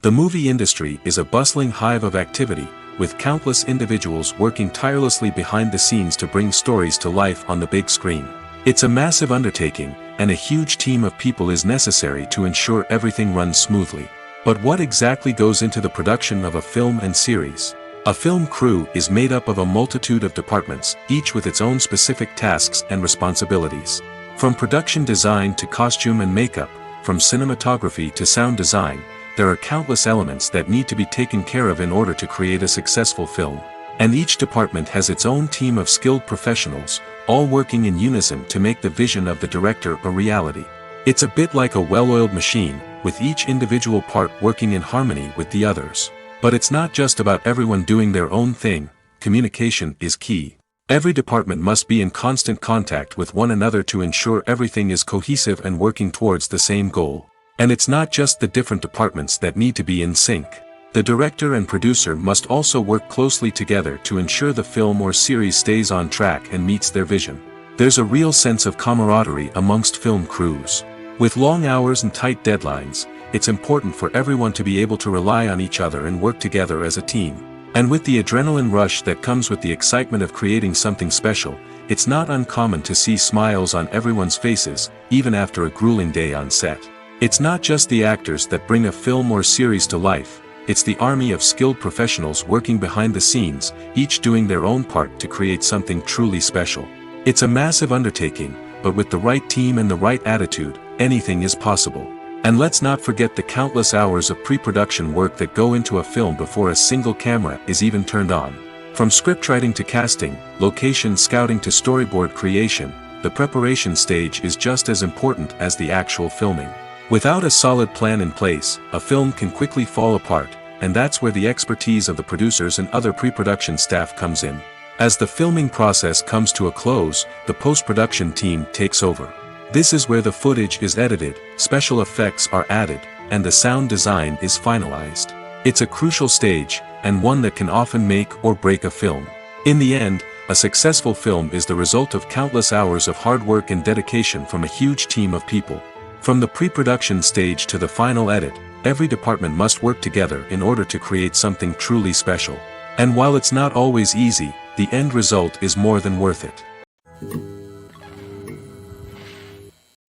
The movie industry is a bustling hive of activity, with countless individuals working tirelessly behind the scenes to bring stories to life on the big screen. It's a massive undertaking, and a huge team of people is necessary to ensure everything runs smoothly. But what exactly goes into the production of a film and series? A film crew is made up of a multitude of departments, each with its own specific tasks and responsibilities. From production design to costume and makeup, from cinematography to sound design, there are countless elements that need to be taken care of in order to create a successful film. And each department has its own team of skilled professionals, all working in unison to make the vision of the director a reality. It's a bit like a well-oiled machine, with each individual part working in harmony with the others. But it's not just about everyone doing their own thing. Communication is key. Every department must be in constant contact with one another to ensure everything is cohesive and working towards the same goal. And it's not just the different departments that need to be in sync. The director and producer must also work closely together to ensure the film or series stays on track and meets their vision. There's a real sense of camaraderie amongst film crews. With long hours and tight deadlines, it's important for everyone to be able to rely on each other and work together as a team. And with the adrenaline rush that comes with the excitement of creating something special, it's not uncommon to see smiles on everyone's faces, even after a grueling day on set. It's not just the actors that bring a film or series to life, it's the army of skilled professionals working behind the scenes, each doing their own part to create something truly special. It's a massive undertaking, but with the right team and the right attitude, anything is possible. And let's not forget the countless hours of pre-production work that go into a film before a single camera is even turned on. From scriptwriting to casting, location scouting to storyboard creation, the preparation stage is just as important as the actual filming. Without a solid plan in place, a film can quickly fall apart, and that's where the expertise of the producers and other pre-production staff comes in. As the filming process comes to a close, the post-production team takes over. This is where the footage is edited, special effects are added, and the sound design is finalized. It's a crucial stage, and one that can often make or break a film. In the end, a successful film is the result of countless hours of hard work and dedication from a huge team of people. From the pre-production stage to the final edit, every department must work together in order to create something truly special. And while it's not always easy, the end result is more than worth it.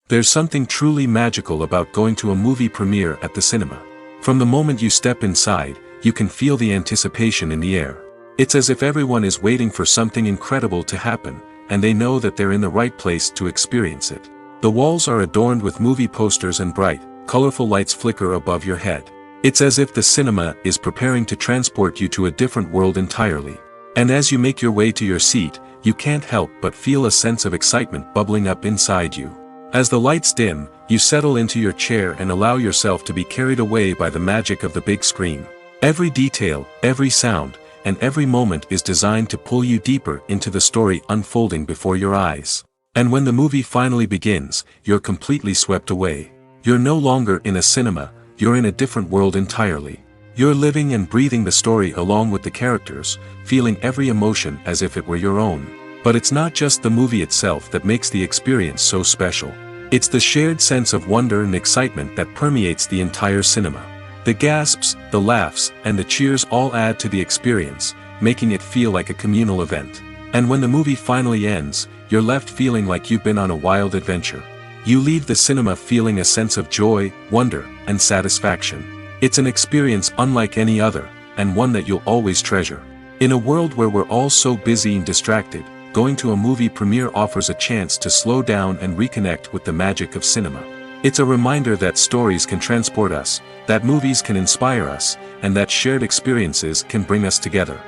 There's something truly magical about going to a movie premiere at the cinema. From the moment you step inside, you can feel the anticipation in the air. It's as if everyone is waiting for something incredible to happen, and they know that they're in the right place to experience it. The walls are adorned with movie posters and bright, colorful lights flicker above your head. It's as if the cinema is preparing to transport you to a different world entirely. And as you make your way to your seat, you can't help but feel a sense of excitement bubbling up inside you. As the lights dim, you settle into your chair and allow yourself to be carried away by the magic of the big screen. Every detail, every sound, and every moment is designed to pull you deeper into the story unfolding before your eyes. And when the movie finally begins, you're completely swept away. You're no longer in a cinema, you're in a different world entirely. You're living and breathing the story along with the characters, feeling every emotion as if it were your own. But it's not just the movie itself that makes the experience so special. It's the shared sense of wonder and excitement that permeates the entire cinema. The gasps, the laughs, and the cheers all add to the experience, making it feel like a communal event. And when the movie finally ends, you're left feeling like you've been on a wild adventure. You leave the cinema feeling a sense of joy, wonder, and satisfaction. It's an experience unlike any other, and one that you'll always treasure. In a world where we're all so busy and distracted, going to a movie premiere offers a chance to slow down and reconnect with the magic of cinema. It's a reminder that stories can transport us, that movies can inspire us, and that shared experiences can bring us together.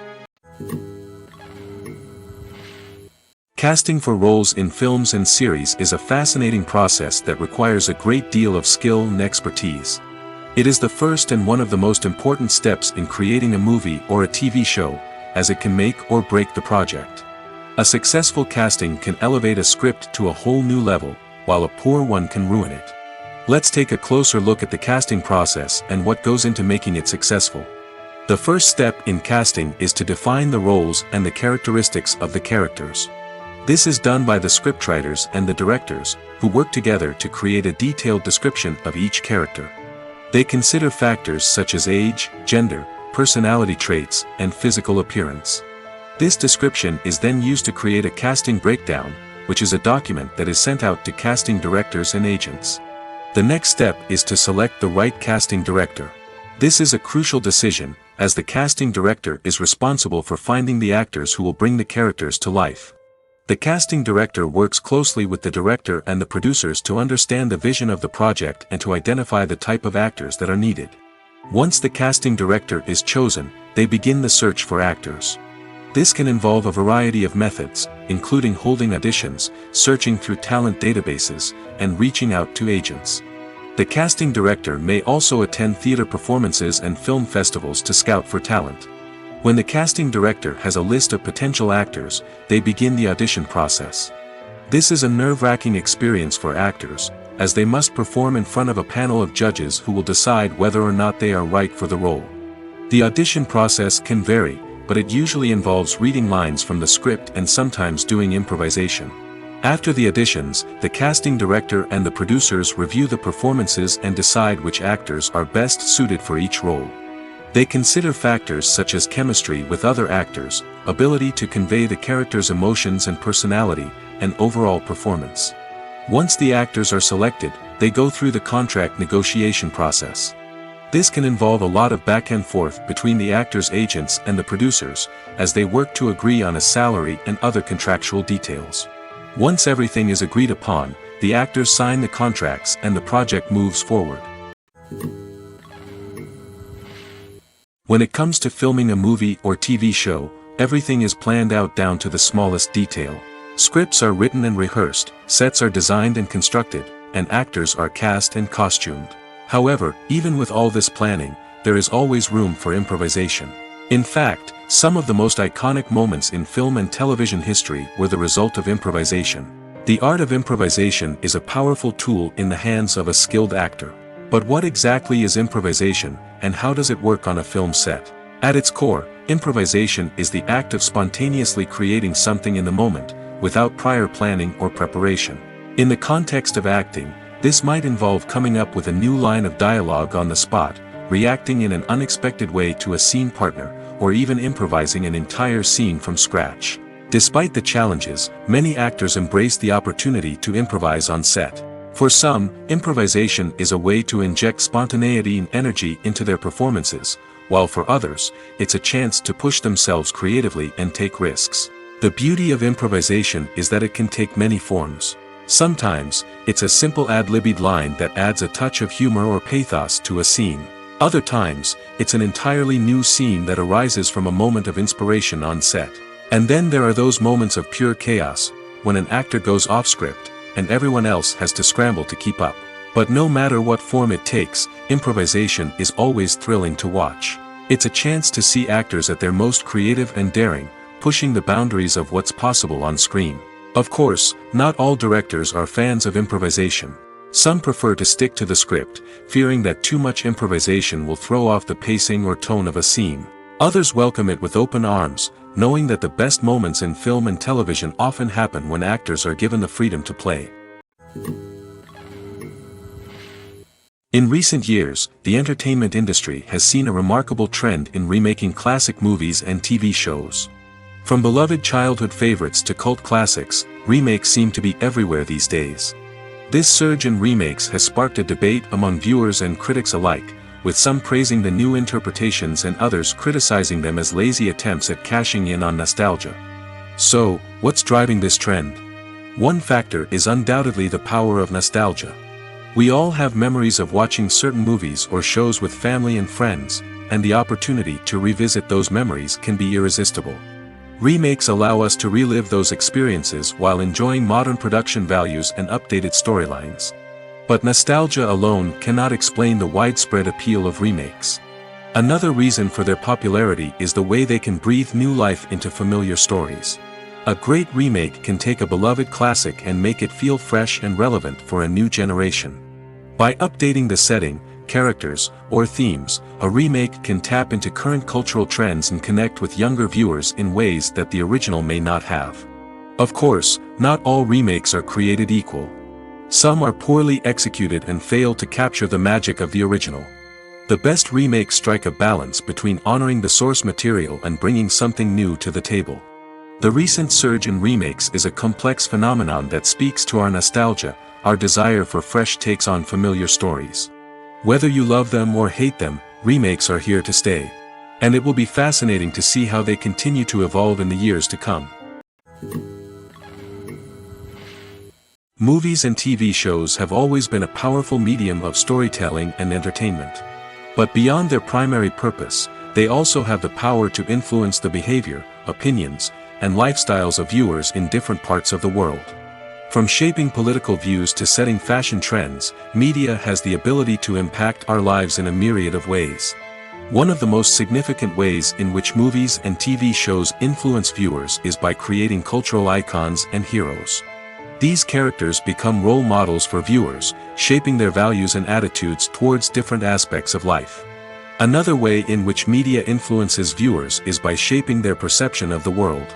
Casting for roles in films and series is a fascinating process that requires a great deal of skill and expertise. It is the first and one of the most important steps in creating a movie or a TV show, as it can make or break the project. A successful casting can elevate a script to a whole new level, while a poor one can ruin it. Let's take a closer look at the casting process and what goes into making it successful. The first step in casting is to define the roles and the characteristics of the characters. This is done by the scriptwriters and the directors, who work together to create a detailed description of each character. They consider factors such as age, gender, personality traits, and physical appearance. This description is then used to create a casting breakdown, which is a document that is sent out to casting directors and agents. The next step is to select the right casting director. This is a crucial decision, as the casting director is responsible for finding the actors who will bring the characters to life. The casting director works closely with the director and the producers to understand the vision of the project and to identify the type of actors that are needed. Once the casting director is chosen, they begin the search for actors. This can involve a variety of methods, including holding auditions, searching through talent databases, and reaching out to agents. The casting director may also attend theater performances and film festivals to scout for talent. When the casting director has a list of potential actors, they begin the audition process. This is a nerve-wracking experience for actors, as they must perform in front of a panel of judges who will decide whether or not they are right for the role. The audition process can vary, but it usually involves reading lines from the script and sometimes doing improvisation. After the auditions, the casting director and the producers review the performances and decide which actors are best suited for each role. They consider factors such as chemistry with other actors, ability to convey the character's emotions and personality, and overall performance. Once the actors are selected, they go through the contract negotiation process. This can involve a lot of back and forth between the actors' agents and the producers, as they work to agree on a salary and other contractual details. Once everything is agreed upon, the actors sign the contracts and the project moves forward. When it comes to filming a movie or TV show, everything is planned out down to the smallest detail. Scripts are written and rehearsed, sets are designed and constructed, and actors are cast and costumed. However, even with all this planning, there is always room for improvisation. In fact, some of the most iconic moments in film and television history were the result of improvisation. The art of improvisation is a powerful tool in the hands of a skilled actor. But what exactly is improvisation, and how does it work on a film set? At its core, improvisation is the act of spontaneously creating something in the moment, without prior planning or preparation. In the context of acting, this might involve coming up with a new line of dialogue on the spot, reacting in an unexpected way to a scene partner, or even improvising an entire scene from scratch. Despite the challenges, many actors embrace the opportunity to improvise on set. For some, improvisation is a way to inject spontaneity and energy into their performances, while for others, it's a chance to push themselves creatively and take risks. The beauty of improvisation is that it can take many forms. Sometimes, it's a simple ad-libbed line that adds a touch of humor or pathos to a scene. Other times, it's an entirely new scene that arises from a moment of inspiration on set. And then there are those moments of pure chaos, when an actor goes off script, and everyone else has to scramble to keep up. But no matter what form it takes, improvisation is always thrilling to watch. It's a chance to see actors at their most creative and daring, pushing the boundaries of what's possible on screen. Of course, not all directors are fans of improvisation. Some prefer to stick to the script, fearing that too much improvisation will throw off the pacing or tone of a scene. Others welcome it with open arms, knowing that the best moments in film and television often happen when actors are given the freedom to play. In recent years, the entertainment industry has seen a remarkable trend in remaking classic movies and TV shows. From beloved childhood favorites to cult classics, remakes seem to be everywhere these days. This surge in remakes has sparked a debate among viewers and critics alike, with some praising the new interpretations and others criticizing them as lazy attempts at cashing in on nostalgia. So, what's driving this trend? One factor is undoubtedly the power of nostalgia. We all have memories of watching certain movies or shows with family and friends, and the opportunity to revisit those memories can be irresistible. Remakes allow us to relive those experiences while enjoying modern production values and updated storylines. But nostalgia alone cannot explain the widespread appeal of remakes. Another reason for their popularity is the way they can breathe new life into familiar stories. A great remake can take a beloved classic and make it feel fresh and relevant for a new generation. By updating the setting, characters, or themes, a remake can tap into current cultural trends and connect with younger viewers in ways that the original may not have. Of course, not all remakes are created equal. Some are poorly executed and fail to capture the magic of the original. The best remakes strike a balance between honoring the source material and bringing something new to the table. The recent surge in remakes is a complex phenomenon that speaks to our nostalgia, our desire for fresh takes on familiar stories. Whether you love them or hate them, remakes are here to stay. And it will be fascinating to see how they continue to evolve in the years to come. Movies and TV shows have always been a powerful medium of storytelling and entertainment. But beyond their primary purpose, they also have the power to influence the behavior, opinions, and lifestyles of viewers in different parts of the world. From shaping political views to setting fashion trends, media has the ability to impact our lives in a myriad of ways. One of the most significant ways in which movies and TV shows influence viewers is by creating cultural icons and heroes. These characters become role models for viewers, shaping their values and attitudes towards different aspects of life. Another way in which media influences viewers is by shaping their perception of the world.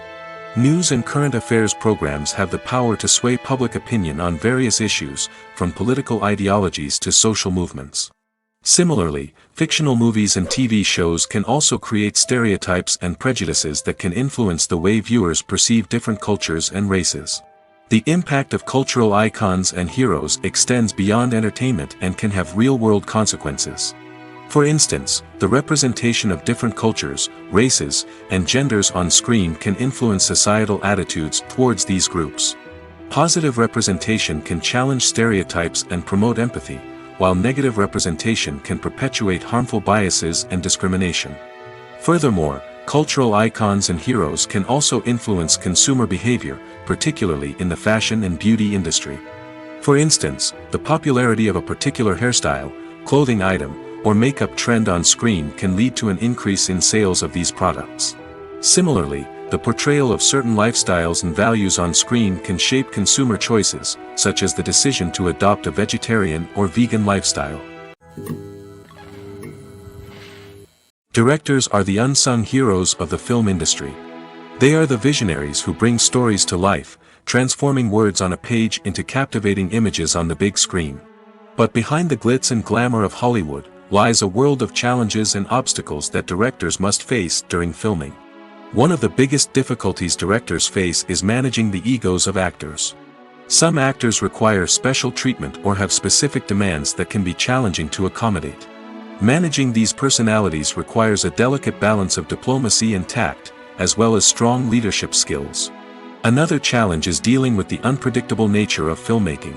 News and current affairs programs have the power to sway public opinion on various issues, from political ideologies to social movements. Similarly, fictional movies and TV shows can also create stereotypes and prejudices that can influence the way viewers perceive different cultures and races. The impact of cultural icons and heroes extends beyond entertainment and can have real-world consequences. For instance, the representation of different cultures, races, and genders on screen can influence societal attitudes towards these groups. Positive representation can challenge stereotypes and promote empathy, while negative representation can perpetuate harmful biases and discrimination. Furthermore, cultural icons and heroes can also influence consumer behavior, particularly in the fashion and beauty industry. For instance, the popularity of a particular hairstyle, clothing item, or makeup trend on screen can lead to an increase in sales of these products. Similarly, the portrayal of certain lifestyles and values on screen can shape consumer choices, such as the decision to adopt a vegetarian or vegan lifestyle. Directors are the unsung heroes of the film industry. They are the visionaries who bring stories to life, transforming words on a page into captivating images on the big screen. But behind the glitz and glamour of Hollywood lies a world of challenges and obstacles that directors must face during filming. One of the biggest difficulties directors face is managing the egos of actors. Some actors require special treatment or have specific demands that can be challenging to accommodate. Managing these personalities requires a delicate balance of diplomacy and tact, as well as strong leadership skills. Another challenge is dealing with the unpredictable nature of filmmaking.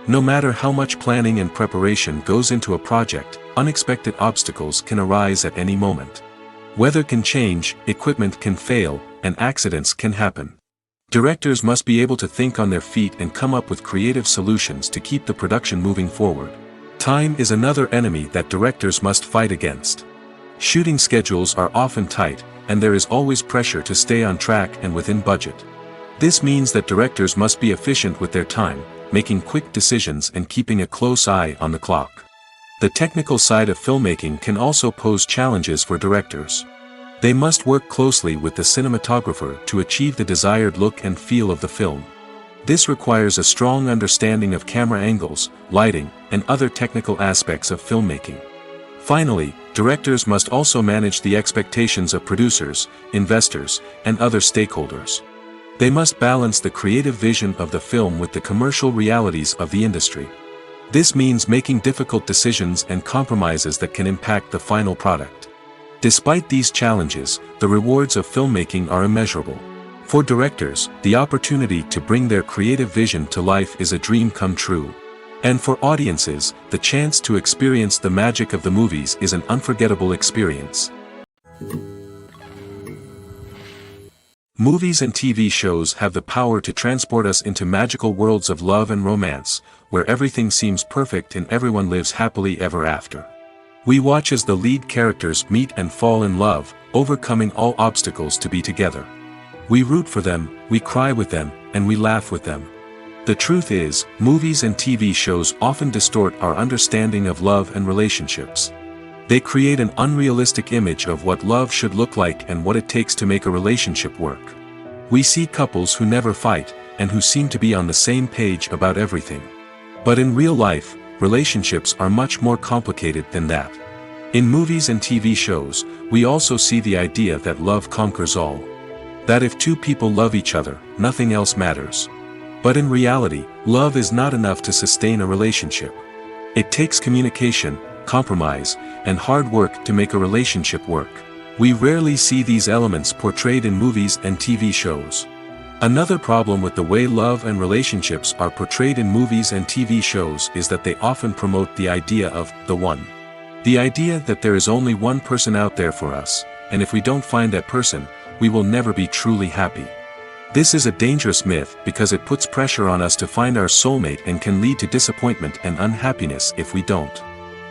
No matter how much planning and preparation goes into a project, unexpected obstacles can arise at any moment. Weather can change, equipment can fail, and accidents can happen. Directors must be able to think on their feet and come up with creative solutions to keep the production moving forward. Time is another enemy that directors must fight against. Shooting schedules are often tight, and there is always pressure to stay on track and within budget. This means that directors must be efficient with their time, making quick decisions and keeping a close eye on the clock. The technical side of filmmaking can also pose challenges for directors. They must work closely with the cinematographer to achieve the desired look and feel of the film. This requires a strong understanding of camera angles, lighting, and other technical aspects of filmmaking. Finally, directors must also manage the expectations of producers, investors, and other stakeholders. They must balance the creative vision of the film with the commercial realities of the industry. This means making difficult decisions and compromises that can impact the final product. Despite these challenges, the rewards of filmmaking are immeasurable. For directors, the opportunity to bring their creative vision to life is a dream come true. And for audiences, the chance to experience the magic of the movies is an unforgettable experience. Movies and TV shows have the power to transport us into magical worlds of love and romance, where everything seems perfect and everyone lives happily ever after. We watch as the lead characters meet and fall in love, overcoming all obstacles to be together. We root for them, we cry with them, and we laugh with them. The truth is, movies and TV shows often distort our understanding of love and relationships. They create an unrealistic image of what love should look like and what it takes to make a relationship work. We see couples who never fight, and who seem to be on the same page about everything. But in real life, relationships are much more complicated than that. In movies and TV shows, we also see the idea that love conquers all. That if two people love each other, nothing else matters. But in reality, love is not enough to sustain a relationship. It takes communication, compromise, and hard work to make a relationship work. We rarely see these elements portrayed in movies and TV shows. Another problem with the way love and relationships are portrayed in movies and TV shows is that they often promote the idea of the one. The idea that there is only one person out there for us, and if we don't find that person, we will never be truly happy. This is a dangerous myth because it puts pressure on us to find our soulmate and can lead to disappointment and unhappiness if we don't.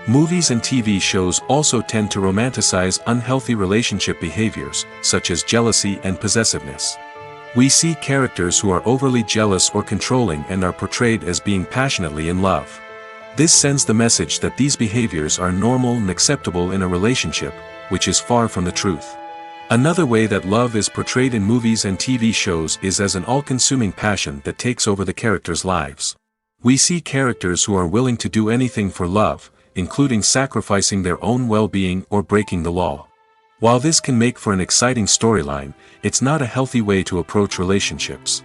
Movies and TV shows also tend to romanticize unhealthy relationship behaviors, such as jealousy and possessiveness. We see characters who are overly jealous or controlling and are portrayed as being passionately in love. This sends the message that these behaviors are normal and acceptable in a relationship, which is far from the truth. Another way that love is portrayed in movies and TV shows is as an all-consuming passion that takes over the characters' lives. We see characters who are willing to do anything for love, including sacrificing their own well-being or breaking the law. While this can make for an exciting storyline, it's not a healthy way to approach relationships.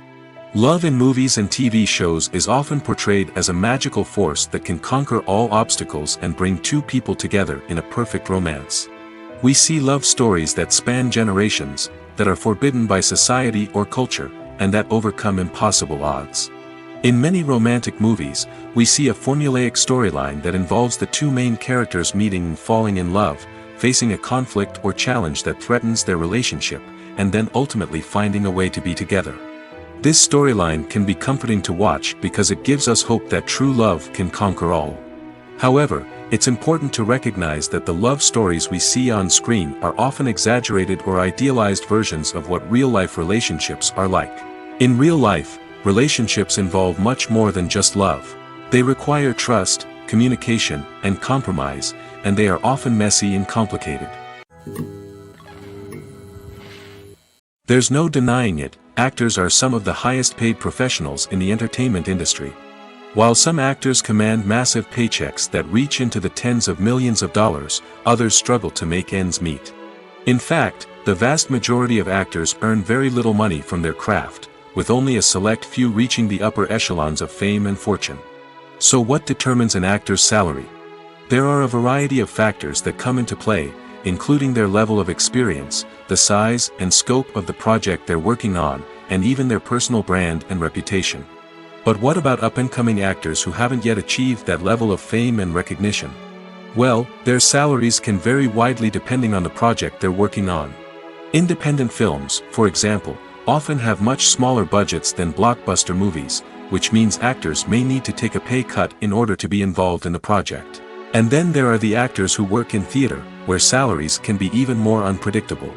Love in movies and TV shows is often portrayed as a magical force that can conquer all obstacles and bring two people together in a perfect romance. We see love stories that span generations, that are forbidden by society or culture, and that overcome impossible odds. In many romantic movies, we see a formulaic storyline that involves the two main characters meeting and falling in love, facing a conflict or challenge that threatens their relationship, and then ultimately finding a way to be together. This storyline can be comforting to watch because it gives us hope that true love can conquer all. However, it's important to recognize that the love stories we see on screen are often exaggerated or idealized versions of what real-life relationships are like. In real life, relationships involve much more than just love. They require trust, communication, and compromise, and they are often messy and complicated. There's no denying it, actors are some of the highest paid professionals in the entertainment industry. While some actors command massive paychecks that reach into the tens of millions of dollars, others struggle to make ends meet. In fact, the vast majority of actors earn very little money from their craft, with only a select few reaching the upper echelons of fame and fortune. So what determines an actor's salary? There are a variety of factors that come into play, including their level of experience, the size and scope of the project they're working on, and even their personal brand and reputation. But what about up-and-coming actors who haven't yet achieved that level of fame and recognition? Well, their salaries can vary widely depending on the project they're working on. Independent films, for example, often have much smaller budgets than blockbuster movies, which means actors may need to take a pay cut in order to be involved in the project. And then there are the actors who work in theater, where salaries can be even more unpredictable.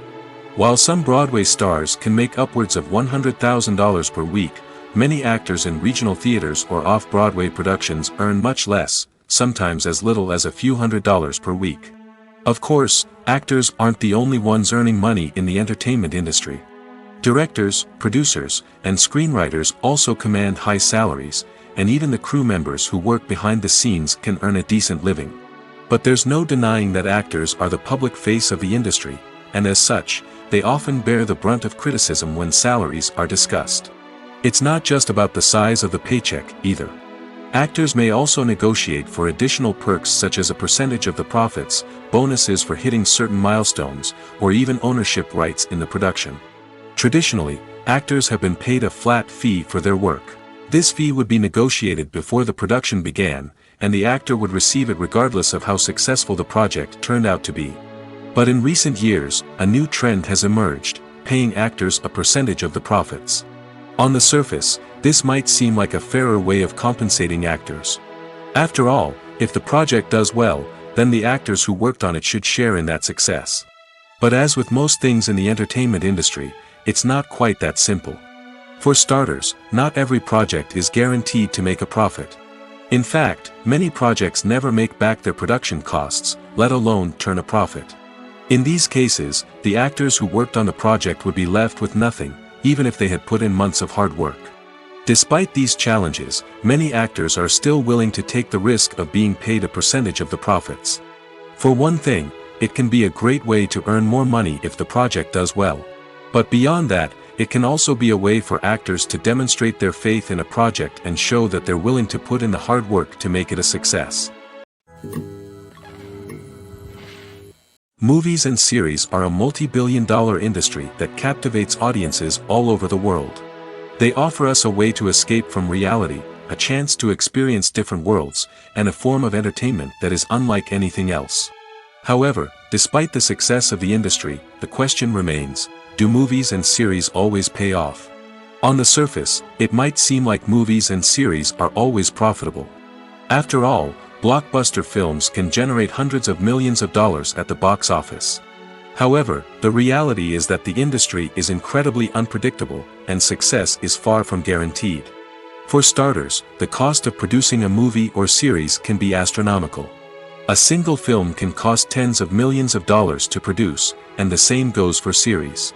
While some Broadway stars can make upwards of $100,000 per week, many actors in regional theaters or off-Broadway productions earn much less, sometimes as little as a few $100s per week. Of course, actors aren't the only ones earning money in the entertainment industry. Directors, producers, and screenwriters also command high salaries, and even the crew members who work behind the scenes can earn a decent living. But there's no denying that actors are the public face of the industry, and as such, they often bear the brunt of criticism when salaries are discussed. It's not just about the size of the paycheck, either. Actors may also negotiate for additional perks such as a percentage of the profits, bonuses for hitting certain milestones, or even ownership rights in the production. Traditionally, actors have been paid a flat fee for their work. This fee would be negotiated before the production began, and the actor would receive it regardless of how successful the project turned out to be. But in recent years, a new trend has emerged, paying actors a percentage of the profits. On the surface, this might seem like a fairer way of compensating actors. After all, if the project does well, then the actors who worked on it should share in that success. But as with most things in the entertainment industry, it's not quite that simple. For starters, not every project is guaranteed to make a profit. In fact, many projects never make back their production costs, let alone turn a profit. In these cases, the actors who worked on the project would be left with nothing, even if they had put in months of hard work. Despite these challenges, many actors are still willing to take the risk of being paid a percentage of the profits. For one thing, it can be a great way to earn more money if the project does well. But beyond that, it can also be a way for actors to demonstrate their faith in a project and show that they're willing to put in the hard work to make it a success. Movies and series are a multi-billion-dollar industry that captivates audiences all over the world. They offer us a way to escape from reality, a chance to experience different worlds, and a form of entertainment that is unlike anything else. However, despite the success of the industry, the question remains, do movies and series always pay off? On the surface, it might seem like movies and series are always profitable. After all, blockbuster films can generate hundreds of millions of dollars at the box office. However, the reality is that the industry is incredibly unpredictable, and success is far from guaranteed. For starters, the cost of producing a movie or series can be astronomical. A single film can cost tens of millions of dollars to produce, and the same goes for series.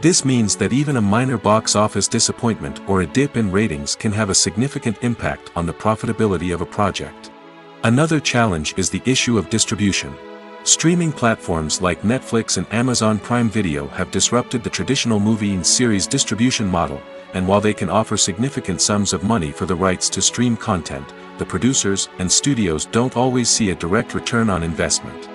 This means that even a minor box office disappointment or a dip in ratings can have a significant impact on the profitability of a project. Another challenge is the issue of distribution. Streaming platforms like Netflix and Amazon Prime Video have disrupted the traditional movie and series distribution model, and while they can offer significant sums of money for the rights to stream content, the producers and studios don't always see a direct return on investment.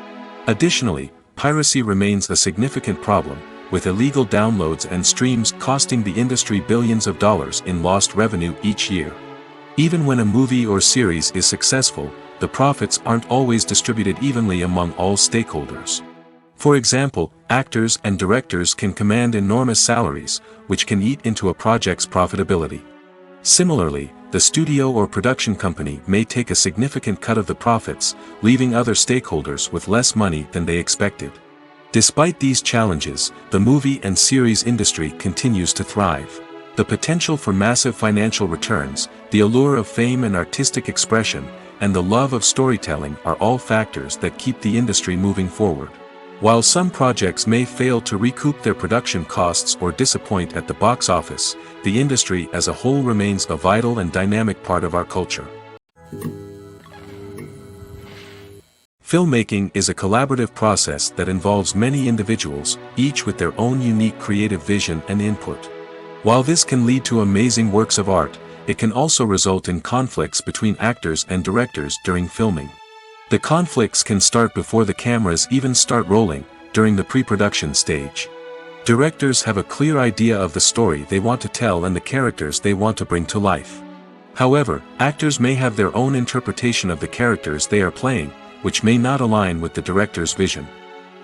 Additionally, piracy remains a significant problem, with illegal downloads and streams costing the industry billions of dollars in lost revenue each year. Even when a movie or series is successful, the profits aren't always distributed evenly among all stakeholders. For example, actors and directors can command enormous salaries, which can eat into a project's profitability. Similarly, the studio or production company may take a significant cut of the profits, leaving other stakeholders with less money than they expected. Despite these challenges, the movie and series industry continues to thrive. The potential for massive financial returns, the allure of fame and artistic expression, and the love of storytelling are all factors that keep the industry moving forward. While some projects may fail to recoup their production costs or disappoint at the box office, the industry as a whole remains a vital and dynamic part of our culture. Filmmaking is a collaborative process that involves many individuals, each with their own unique creative vision and input. While this can lead to amazing works of art, it can also result in conflicts between actors and directors during filming. The conflicts can start before the cameras even start rolling, during the pre-production stage. Directors have a clear idea of the story they want to tell and the characters they want to bring to life. However, actors may have their own interpretation of the characters they are playing, which may not align with the director's vision.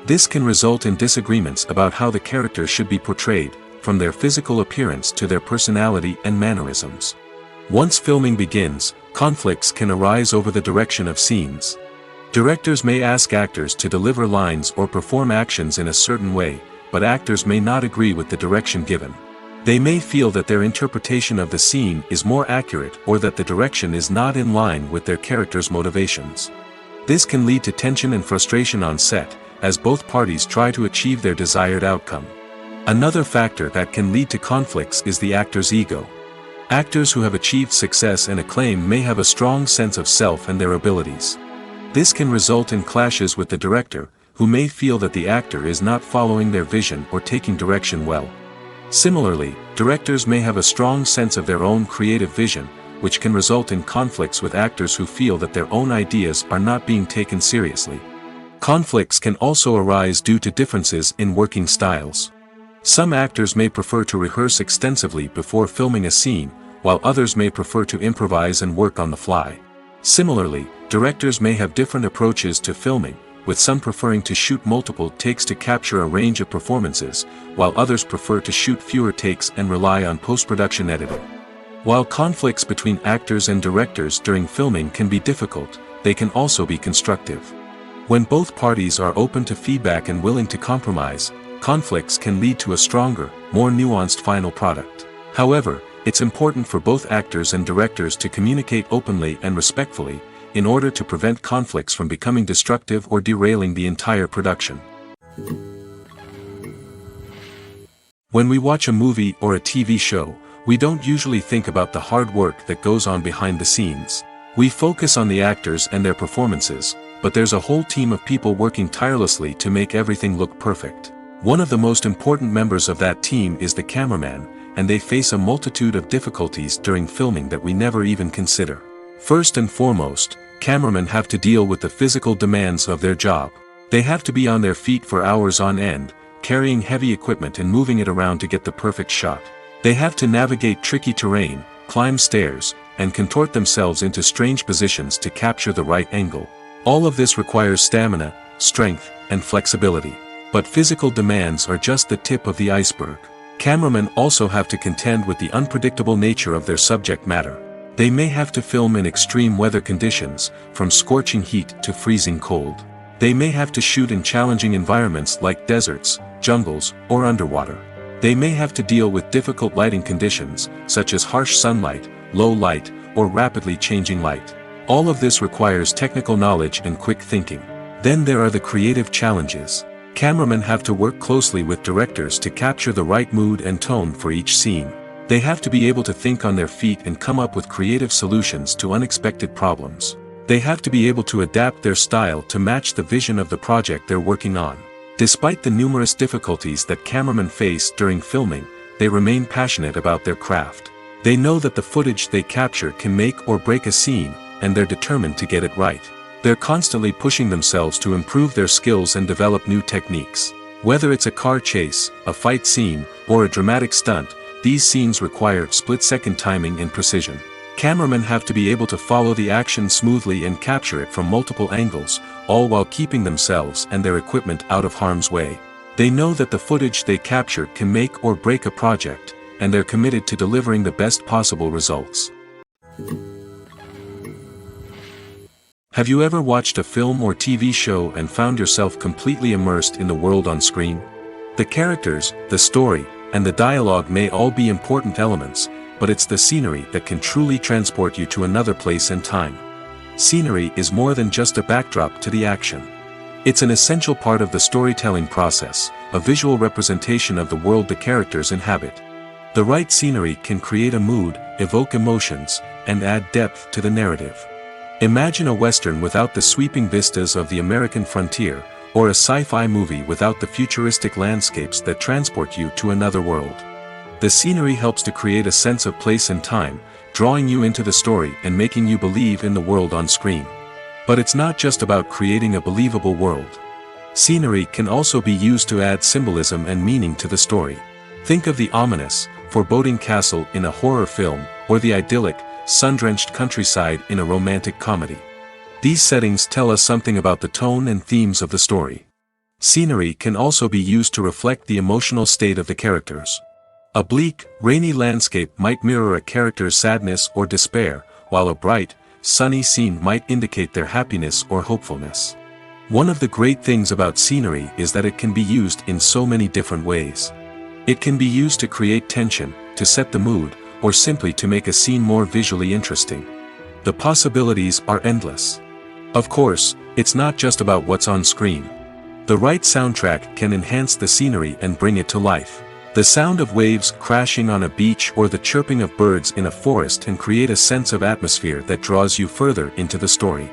This can result in disagreements about how the characters should be portrayed, from their physical appearance to their personality and mannerisms. Once filming begins, conflicts can arise over the direction of scenes. Directors may ask actors to deliver lines or perform actions in a certain way, but actors may not agree with the direction given. They may feel that their interpretation of the scene is more accurate or that the direction is not in line with their character's motivations. This can lead to tension and frustration on set, as both parties try to achieve their desired outcome. Another factor that can lead to conflicts is the actor's ego. Actors who have achieved success and acclaim may have a strong sense of self and their abilities. This can result in clashes with the director, who may feel that the actor is not following their vision or taking direction well. Similarly, directors may have a strong sense of their own creative vision, which can result in conflicts with actors who feel that their own ideas are not being taken seriously. Conflicts can also arise due to differences in working styles. Some actors may prefer to rehearse extensively before filming a scene, while others may prefer to improvise and work on the fly. Similarly, directors may have different approaches to filming, with some preferring to shoot multiple takes to capture a range of performances, while others prefer to shoot fewer takes and rely on post-production editing. While conflicts between actors and directors during filming can be difficult, they can also be constructive. When both parties are open to feedback and willing to compromise, conflicts can lead to a stronger, more nuanced final product. However, it's important for both actors and directors to communicate openly and respectfully, in order to prevent conflicts from becoming destructive or derailing the entire production. When we watch a movie or a TV show, we don't usually think about the hard work that goes on behind the scenes. We focus on the actors and their performances, but there's a whole team of people working tirelessly to make everything look perfect. One of the most important members of that team is the cameraman, and they face a multitude of difficulties during filming that we never even consider. First and foremost, cameramen have to deal with the physical demands of their job. They have to be on their feet for hours on end, carrying heavy equipment and moving it around to get the perfect shot. They have to navigate tricky terrain, climb stairs, and contort themselves into strange positions to capture the right angle. All of this requires stamina, strength, and flexibility. But physical demands are just the tip of the iceberg. Cameramen also have to contend with the unpredictable nature of their subject matter. They may have to film in extreme weather conditions, from scorching heat to freezing cold. They may have to shoot in challenging environments like deserts, jungles, or underwater. They may have to deal with difficult lighting conditions, such as harsh sunlight, low light, or rapidly changing light. All of this requires technical knowledge and quick thinking. Then there are the creative challenges. Cameramen have to work closely with directors to capture the right mood and tone for each scene. They have to be able to think on their feet and come up with creative solutions to unexpected problems. They have to be able to adapt their style to match the vision of the project they're working on. Despite the numerous difficulties that cameramen face during filming, they remain passionate about their craft. They know that the footage they capture can make or break a scene, and they're determined to get it right. They're constantly pushing themselves to improve their skills and develop new techniques. Whether it's a car chase, a fight scene, or a dramatic stunt, these scenes require split-second timing and precision. Cameramen have to be able to follow the action smoothly and capture it from multiple angles, all while keeping themselves and their equipment out of harm's way. They know that the footage they capture can make or break a project, and they're committed to delivering the best possible results. Have you ever watched a film or TV show and found yourself completely immersed in the world on screen? The characters, the story, and the dialogue may all be important elements, but it's the scenery that can truly transport you to another place and time. Scenery is more than just a backdrop to the action. It's an essential part of the storytelling process, a visual representation of the world the characters inhabit. The right scenery can create a mood, evoke emotions, and add depth to the narrative. Imagine a Western without the sweeping vistas of the American frontier, or a sci-fi movie without the futuristic landscapes that transport you to another world. The scenery helps to create a sense of place and time, drawing you into the story and making you believe in the world on screen. But it's not just about creating a believable world. Scenery can also be used to add symbolism and meaning to the story. Think of the ominous, foreboding castle in a horror film, or the idyllic, sun-drenched countryside in a romantic comedy. These settings tell us something about the tone and themes of the story. Scenery can also be used to reflect the emotional state of the characters. A bleak, rainy landscape might mirror a character's sadness or despair, while a bright, sunny scene might indicate their happiness or hopefulness. One of the great things about scenery is that it can be used in so many different ways. It can be used to create tension, to set the mood, or simply to make a scene more visually interesting. The possibilities are endless. Of course, it's not just about what's on screen. The right soundtrack can enhance the scenery and bring it to life. The sound of waves crashing on a beach or the chirping of birds in a forest can create a sense of atmosphere that draws you further into the story.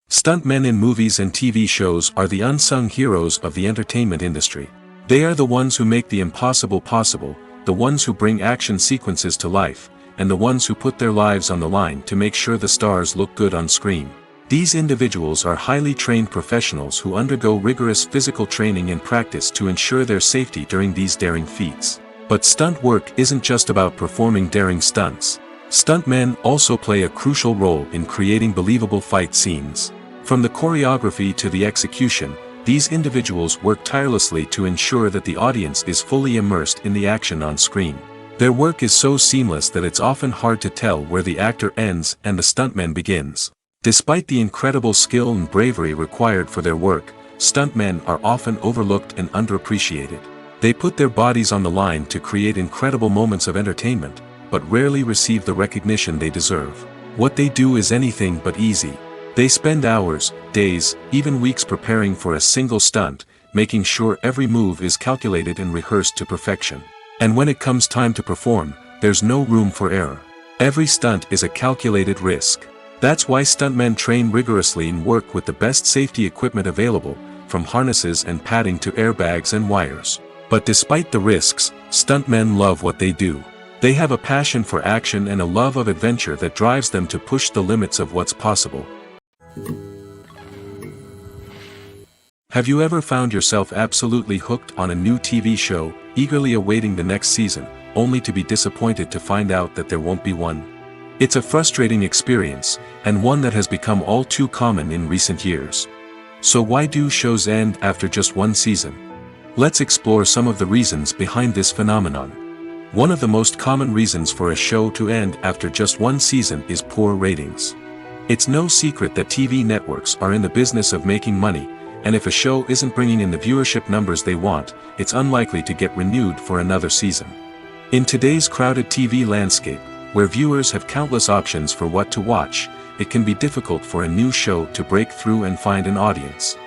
Stuntmen in movies and TV shows are the unsung heroes of the entertainment industry. They are the ones who make the impossible possible, the ones who bring action sequences to life, and the ones who put their lives on the line to make sure the stars look good on screen. These individuals are highly trained professionals who undergo rigorous physical training and practice to ensure their safety during these daring feats. But stunt work isn't just about performing daring stunts. Stuntmen also play a crucial role in creating believable fight scenes. From the choreography to the execution, these individuals work tirelessly to ensure that the audience is fully immersed in the action on screen. Their work is so seamless that it's often hard to tell where the actor ends and the stuntman begins. Despite the incredible skill and bravery required for their work, stuntmen are often overlooked and underappreciated. They put their bodies on the line to create incredible moments of entertainment, but rarely receive the recognition they deserve. What they do is anything but easy. They spend hours, days, even weeks preparing for a single stunt, making sure every move is calculated and rehearsed to perfection. And when it comes time to perform, there's no room for error. Every stunt is a calculated risk. That's why stuntmen train rigorously and work with the best safety equipment available, from harnesses and padding to airbags and wires. But despite the risks, stuntmen love what they do. They have a passion for action and a love of adventure that drives them to push the limits of what's possible. Have you ever found yourself absolutely hooked on a new TV show, eagerly awaiting the next season, only to be disappointed to find out that there won't be one? It's a frustrating experience, and one that has become all too common in recent years. So why do shows end after just one season? Let's explore some of the reasons behind this phenomenon. One of the most common reasons for a show to end after just one season is poor ratings. It's no secret that TV networks are in the business of making money, and if a show isn't bringing in the viewership numbers they want, it's unlikely to get renewed for another season. In today's crowded TV landscape, where viewers have countless options for what to watch, it can be difficult for a new show to break through and find an audience.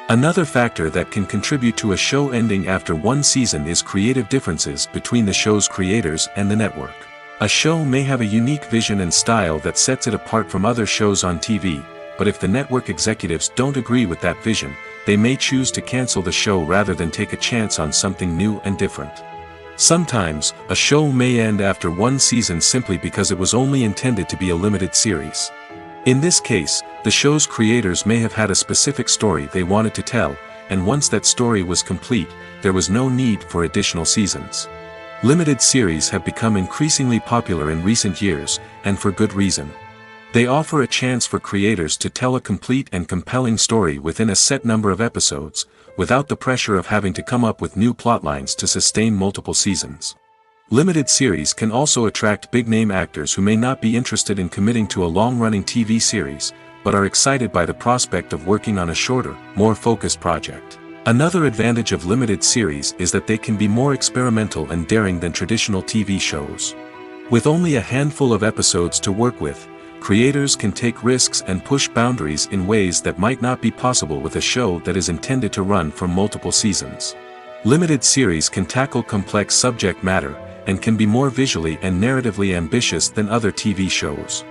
Another factor that can contribute to a show ending after one season is creative differences between the show's creators and the network. A show may have a unique vision and style that sets it apart from other shows on TV, but if the network executives don't agree with that vision, they may choose to cancel the show rather than take a chance on something new and different. Sometimes, a show may end after one season simply because it was only intended to be a limited series. In this case, the show's creators may have had a specific story they wanted to tell, and once that story was complete, there was no need for additional seasons. Limited series have become increasingly popular in recent years, and for good reason. They offer a chance for creators to tell a complete and compelling story within a set number of episodes, without the pressure of having to come up with new plotlines to sustain multiple seasons. Limited series can also attract big-name actors who may not be interested in committing to a long-running TV series, but are excited by the prospect of working on a shorter, more focused project. Another advantage of limited series is that they can be more experimental and daring than traditional TV shows. With only a handful of episodes to work with, creators can take risks and push boundaries in ways that might not be possible with a show that is intended to run for multiple seasons. Limited series can tackle complex subject matter, and can be more visually and narratively ambitious than other TV shows.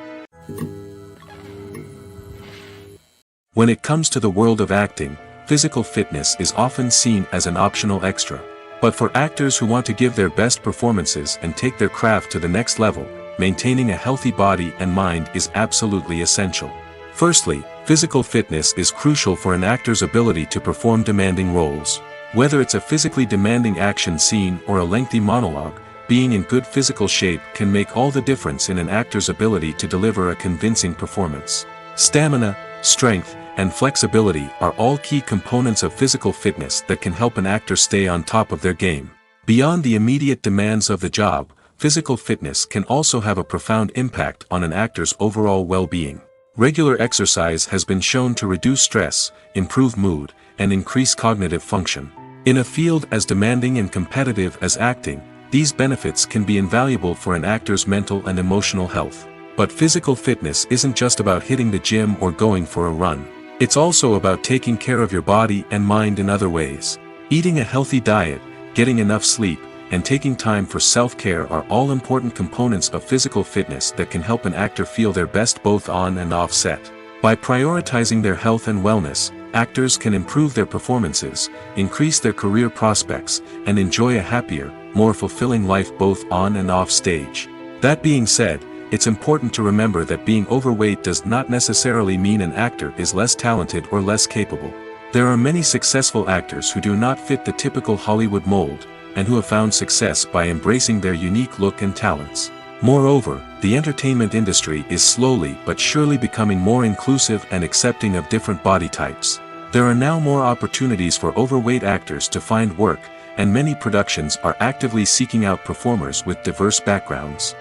When it comes to the world of acting, physical fitness is often seen as an optional extra. But for actors who want to give their best performances and take their craft to the next level, maintaining a healthy body and mind is absolutely essential. Firstly, physical fitness is crucial for an actor's ability to perform demanding roles. Whether it's a physically demanding action scene or a lengthy monologue, being in good physical shape can make all the difference in an actor's ability to deliver a convincing performance. Stamina, strength, and flexibility are all key components of physical fitness that can help an actor stay on top of their game. Beyond the immediate demands of the job, physical fitness can also have a profound impact on an actor's overall well-being. Regular exercise has been shown to reduce stress, improve mood, and increase cognitive function. In a field as demanding and competitive as acting, these benefits can be invaluable for an actor's mental and emotional health. But physical fitness isn't just about hitting the gym or going for a run. It's also about taking care of your body and mind in other ways. Eating a healthy diet, getting enough sleep, and taking time for self-care are all important components of physical fitness that can help an actor feel their best both on and off set. By prioritizing their health and wellness, actors can improve their performances, increase their career prospects, and enjoy a happier, more fulfilling life both on and off stage. That being said, it's important to remember that being overweight does not necessarily mean an actor is less talented or less capable. There are many successful actors who do not fit the typical Hollywood mold, and who have found success by embracing their unique look and talents. Moreover, the entertainment industry is slowly but surely becoming more inclusive and accepting of different body types. There are now more opportunities for overweight actors to find work, and many productions are actively seeking out performers with diverse backgrounds.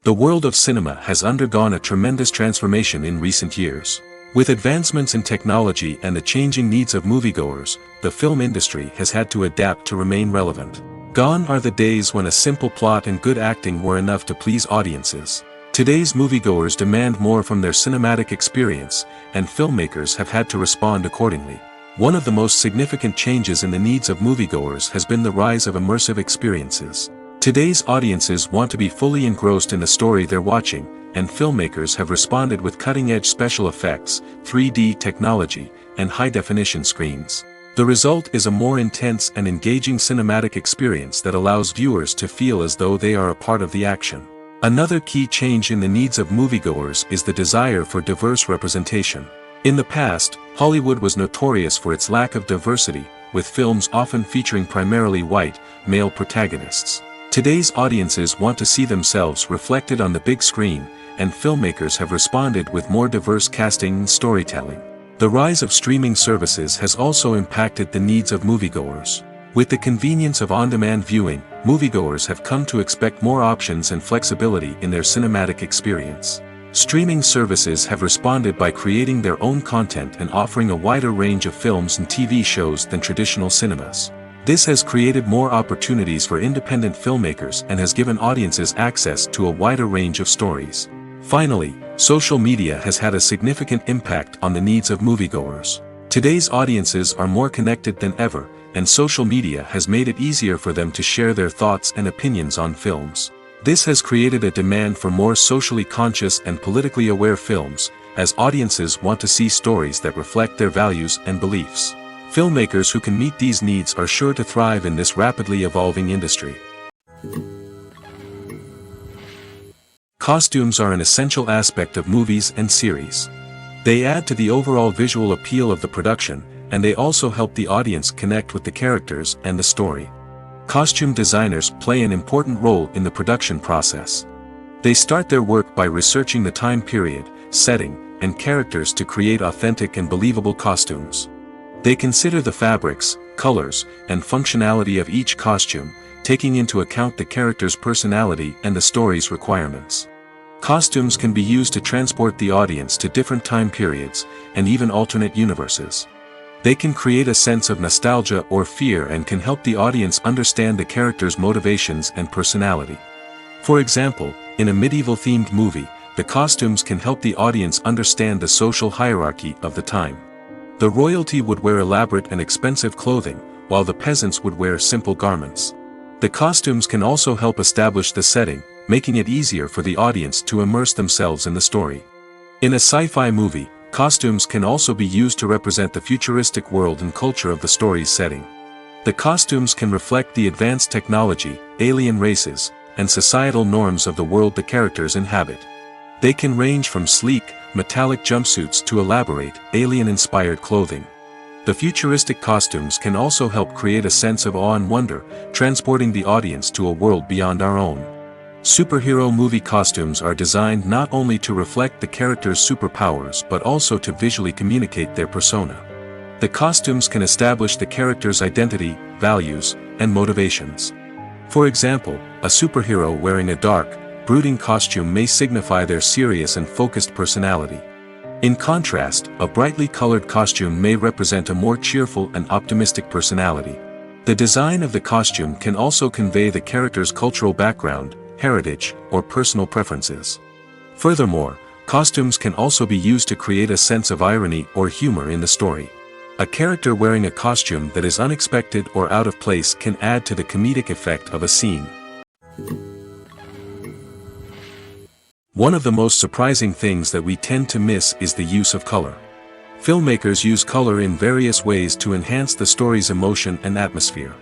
The world of cinema has undergone a tremendous transformation in recent years. With advancements in technology and the changing needs of moviegoers, the film industry has had to adapt to remain relevant. Gone are the days when a simple plot and good acting were enough to please audiences. Today's moviegoers demand more from their cinematic experience, and filmmakers have had to respond accordingly. One of the most significant changes in the needs of moviegoers has been the rise of immersive experiences. Today's audiences want to be fully engrossed in the story they're watching, and filmmakers have responded with cutting-edge special effects, 3D technology, and high-definition screens. The result is a more intense and engaging cinematic experience that allows viewers to feel as though they are a part of the action. Another key change in the needs of moviegoers is the desire for diverse representation. In the past, Hollywood was notorious for its lack of diversity, with films often featuring primarily white, male protagonists. Today's audiences want to see themselves reflected on the big screen, and filmmakers have responded with more diverse casting and storytelling. The rise of streaming services has also impacted the needs of moviegoers. With the convenience of on-demand viewing, moviegoers have come to expect more options and flexibility in their cinematic experience. Streaming services have responded by creating their own content and offering a wider range of films and TV shows than traditional cinemas. This has created more opportunities for independent filmmakers and has given audiences access to a wider range of stories. Finally, social media has had a significant impact on the needs of moviegoers. Today's audiences are more connected than ever, and social media has made it easier for them to share their thoughts and opinions on films. This has created a demand for more socially conscious and politically aware films, as audiences want to see stories that reflect their values and beliefs. Filmmakers who can meet these needs are sure to thrive in this rapidly evolving industry. Costumes are an essential aspect of movies and series. They add to the overall visual appeal of the production, and they also help the audience connect with the characters and the story. Costume designers play an important role in the production process. They start their work by researching the time period, setting, and characters to create authentic and believable costumes. They consider the fabrics, colors, and functionality of each costume, taking into account the character's personality and the story's requirements. Costumes can be used to transport the audience to different time periods, and even alternate universes. They can create a sense of nostalgia or fear and can help the audience understand the character's motivations and personality. For example, in a medieval-themed movie, the costumes can help the audience understand the social hierarchy of the time. The royalty would wear elaborate and expensive clothing, while the peasants would wear simple garments. The costumes can also help establish the setting, making it easier for the audience to immerse themselves in the story. In a sci-fi movie, costumes can also be used to represent the futuristic world and culture of the story's setting. The costumes can reflect the advanced technology, alien races, and societal norms of the world the characters inhabit. They can range from sleek, metallic jumpsuits to elaborate, alien-inspired clothing. The futuristic costumes can also help create a sense of awe and wonder, transporting the audience to a world beyond our own. Superhero movie costumes are designed not only to reflect the character's superpowers but also to visually communicate their persona. The costumes can establish the character's identity, values, and motivations. For example, a superhero wearing a dark, brooding costume may signify their serious and focused personality. In contrast, a brightly colored costume may represent a more cheerful and optimistic personality. The design of the costume can also convey the character's cultural background, heritage, or personal preferences. Furthermore, costumes can also be used to create a sense of irony or humor in the story. A character wearing a costume that is unexpected or out of place can add to the comedic effect of a scene. One of the most surprising things that we tend to miss is the use of color. Filmmakers use color in various ways to enhance the story's emotion and atmosphere.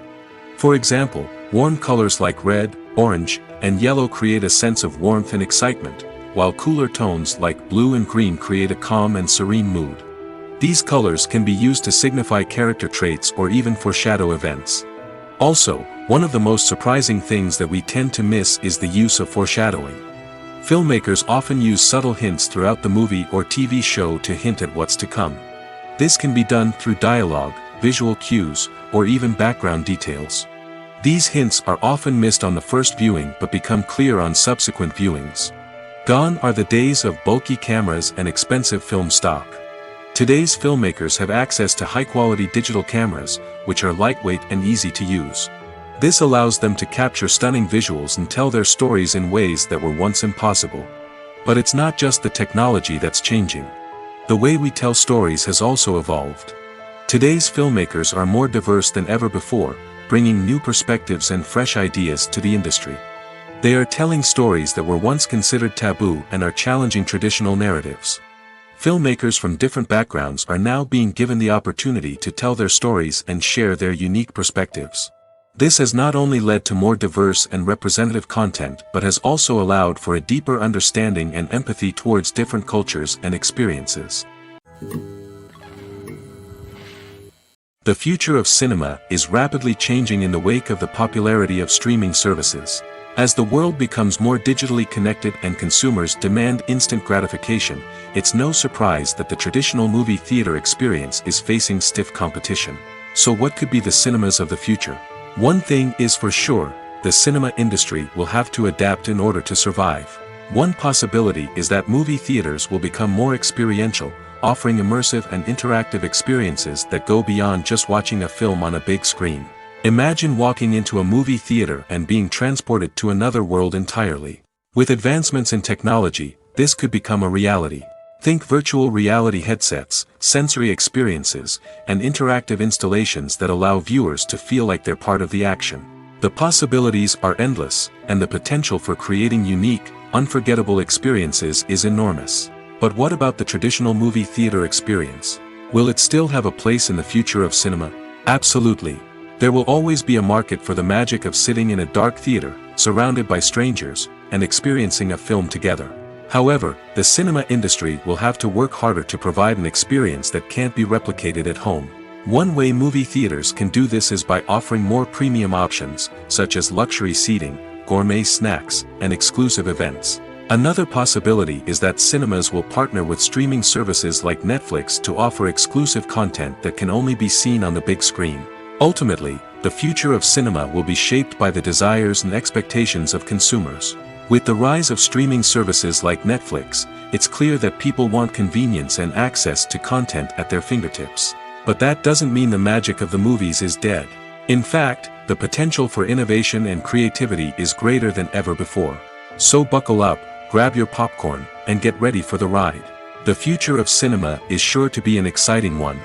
For example, warm colors like red, orange, and yellow create a sense of warmth and excitement, while cooler tones like blue and green create a calm and serene mood. These colors can be used to signify character traits or even foreshadow events. Also, one of the most surprising things that we tend to miss is the use of foreshadowing. Filmmakers often use subtle hints throughout the movie or TV show to hint at what's to come. This can be done through dialogue, visual cues, or even background details. These hints are often missed on the first viewing but become clear on subsequent viewings. Gone are the days of bulky cameras and expensive film stock. Today's filmmakers have access to high-quality digital cameras, which are lightweight and easy to use. This allows them to capture stunning visuals and tell their stories in ways that were once impossible. But it's not just the technology that's changing. The way we tell stories has also evolved. Today's filmmakers are more diverse than ever before, bringing new perspectives and fresh ideas to the industry. They are telling stories that were once considered taboo and are challenging traditional narratives. Filmmakers from different backgrounds are now being given the opportunity to tell their stories and share their unique perspectives. This has not only led to more diverse and representative content but has also allowed for a deeper understanding and empathy towards different cultures and experiences. The future of cinema is rapidly changing in the wake of the popularity of streaming services. As the world becomes more digitally connected and consumers demand instant gratification, it's no surprise that the traditional movie theater experience is facing stiff competition. So what could be the cinemas of the future? One thing is for sure, the cinema industry will have to adapt in order to survive. One possibility is that movie theaters will become more experiential, offering immersive and interactive experiences that go beyond just watching a film on a big screen. Imagine walking into a movie theater and being transported to another world entirely. With advancements in technology, this could become a reality. Think virtual reality headsets, sensory experiences, and interactive installations that allow viewers to feel like they're part of the action. The possibilities are endless, and the potential for creating unique, unforgettable experiences is enormous. But what about the traditional movie theater experience? Will it still have a place in the future of cinema? Absolutely. There will always be a market for the magic of sitting in a dark theater, surrounded by strangers, and experiencing a film together. However, the cinema industry will have to work harder to provide an experience that can't be replicated at home. One way movie theaters can do this is by offering more premium options, such as luxury seating, gourmet snacks, and exclusive events. Another possibility is that cinemas will partner with streaming services like Netflix to offer exclusive content that can only be seen on the big screen. Ultimately, the future of cinema will be shaped by the desires and expectations of consumers. With the rise of streaming services like Netflix, it's clear that people want convenience and access to content at their fingertips. But that doesn't mean the magic of the movies is dead. In fact, the potential for innovation and creativity is greater than ever before. So buckle up, grab your popcorn, and get ready for the ride. The future of cinema is sure to be an exciting one.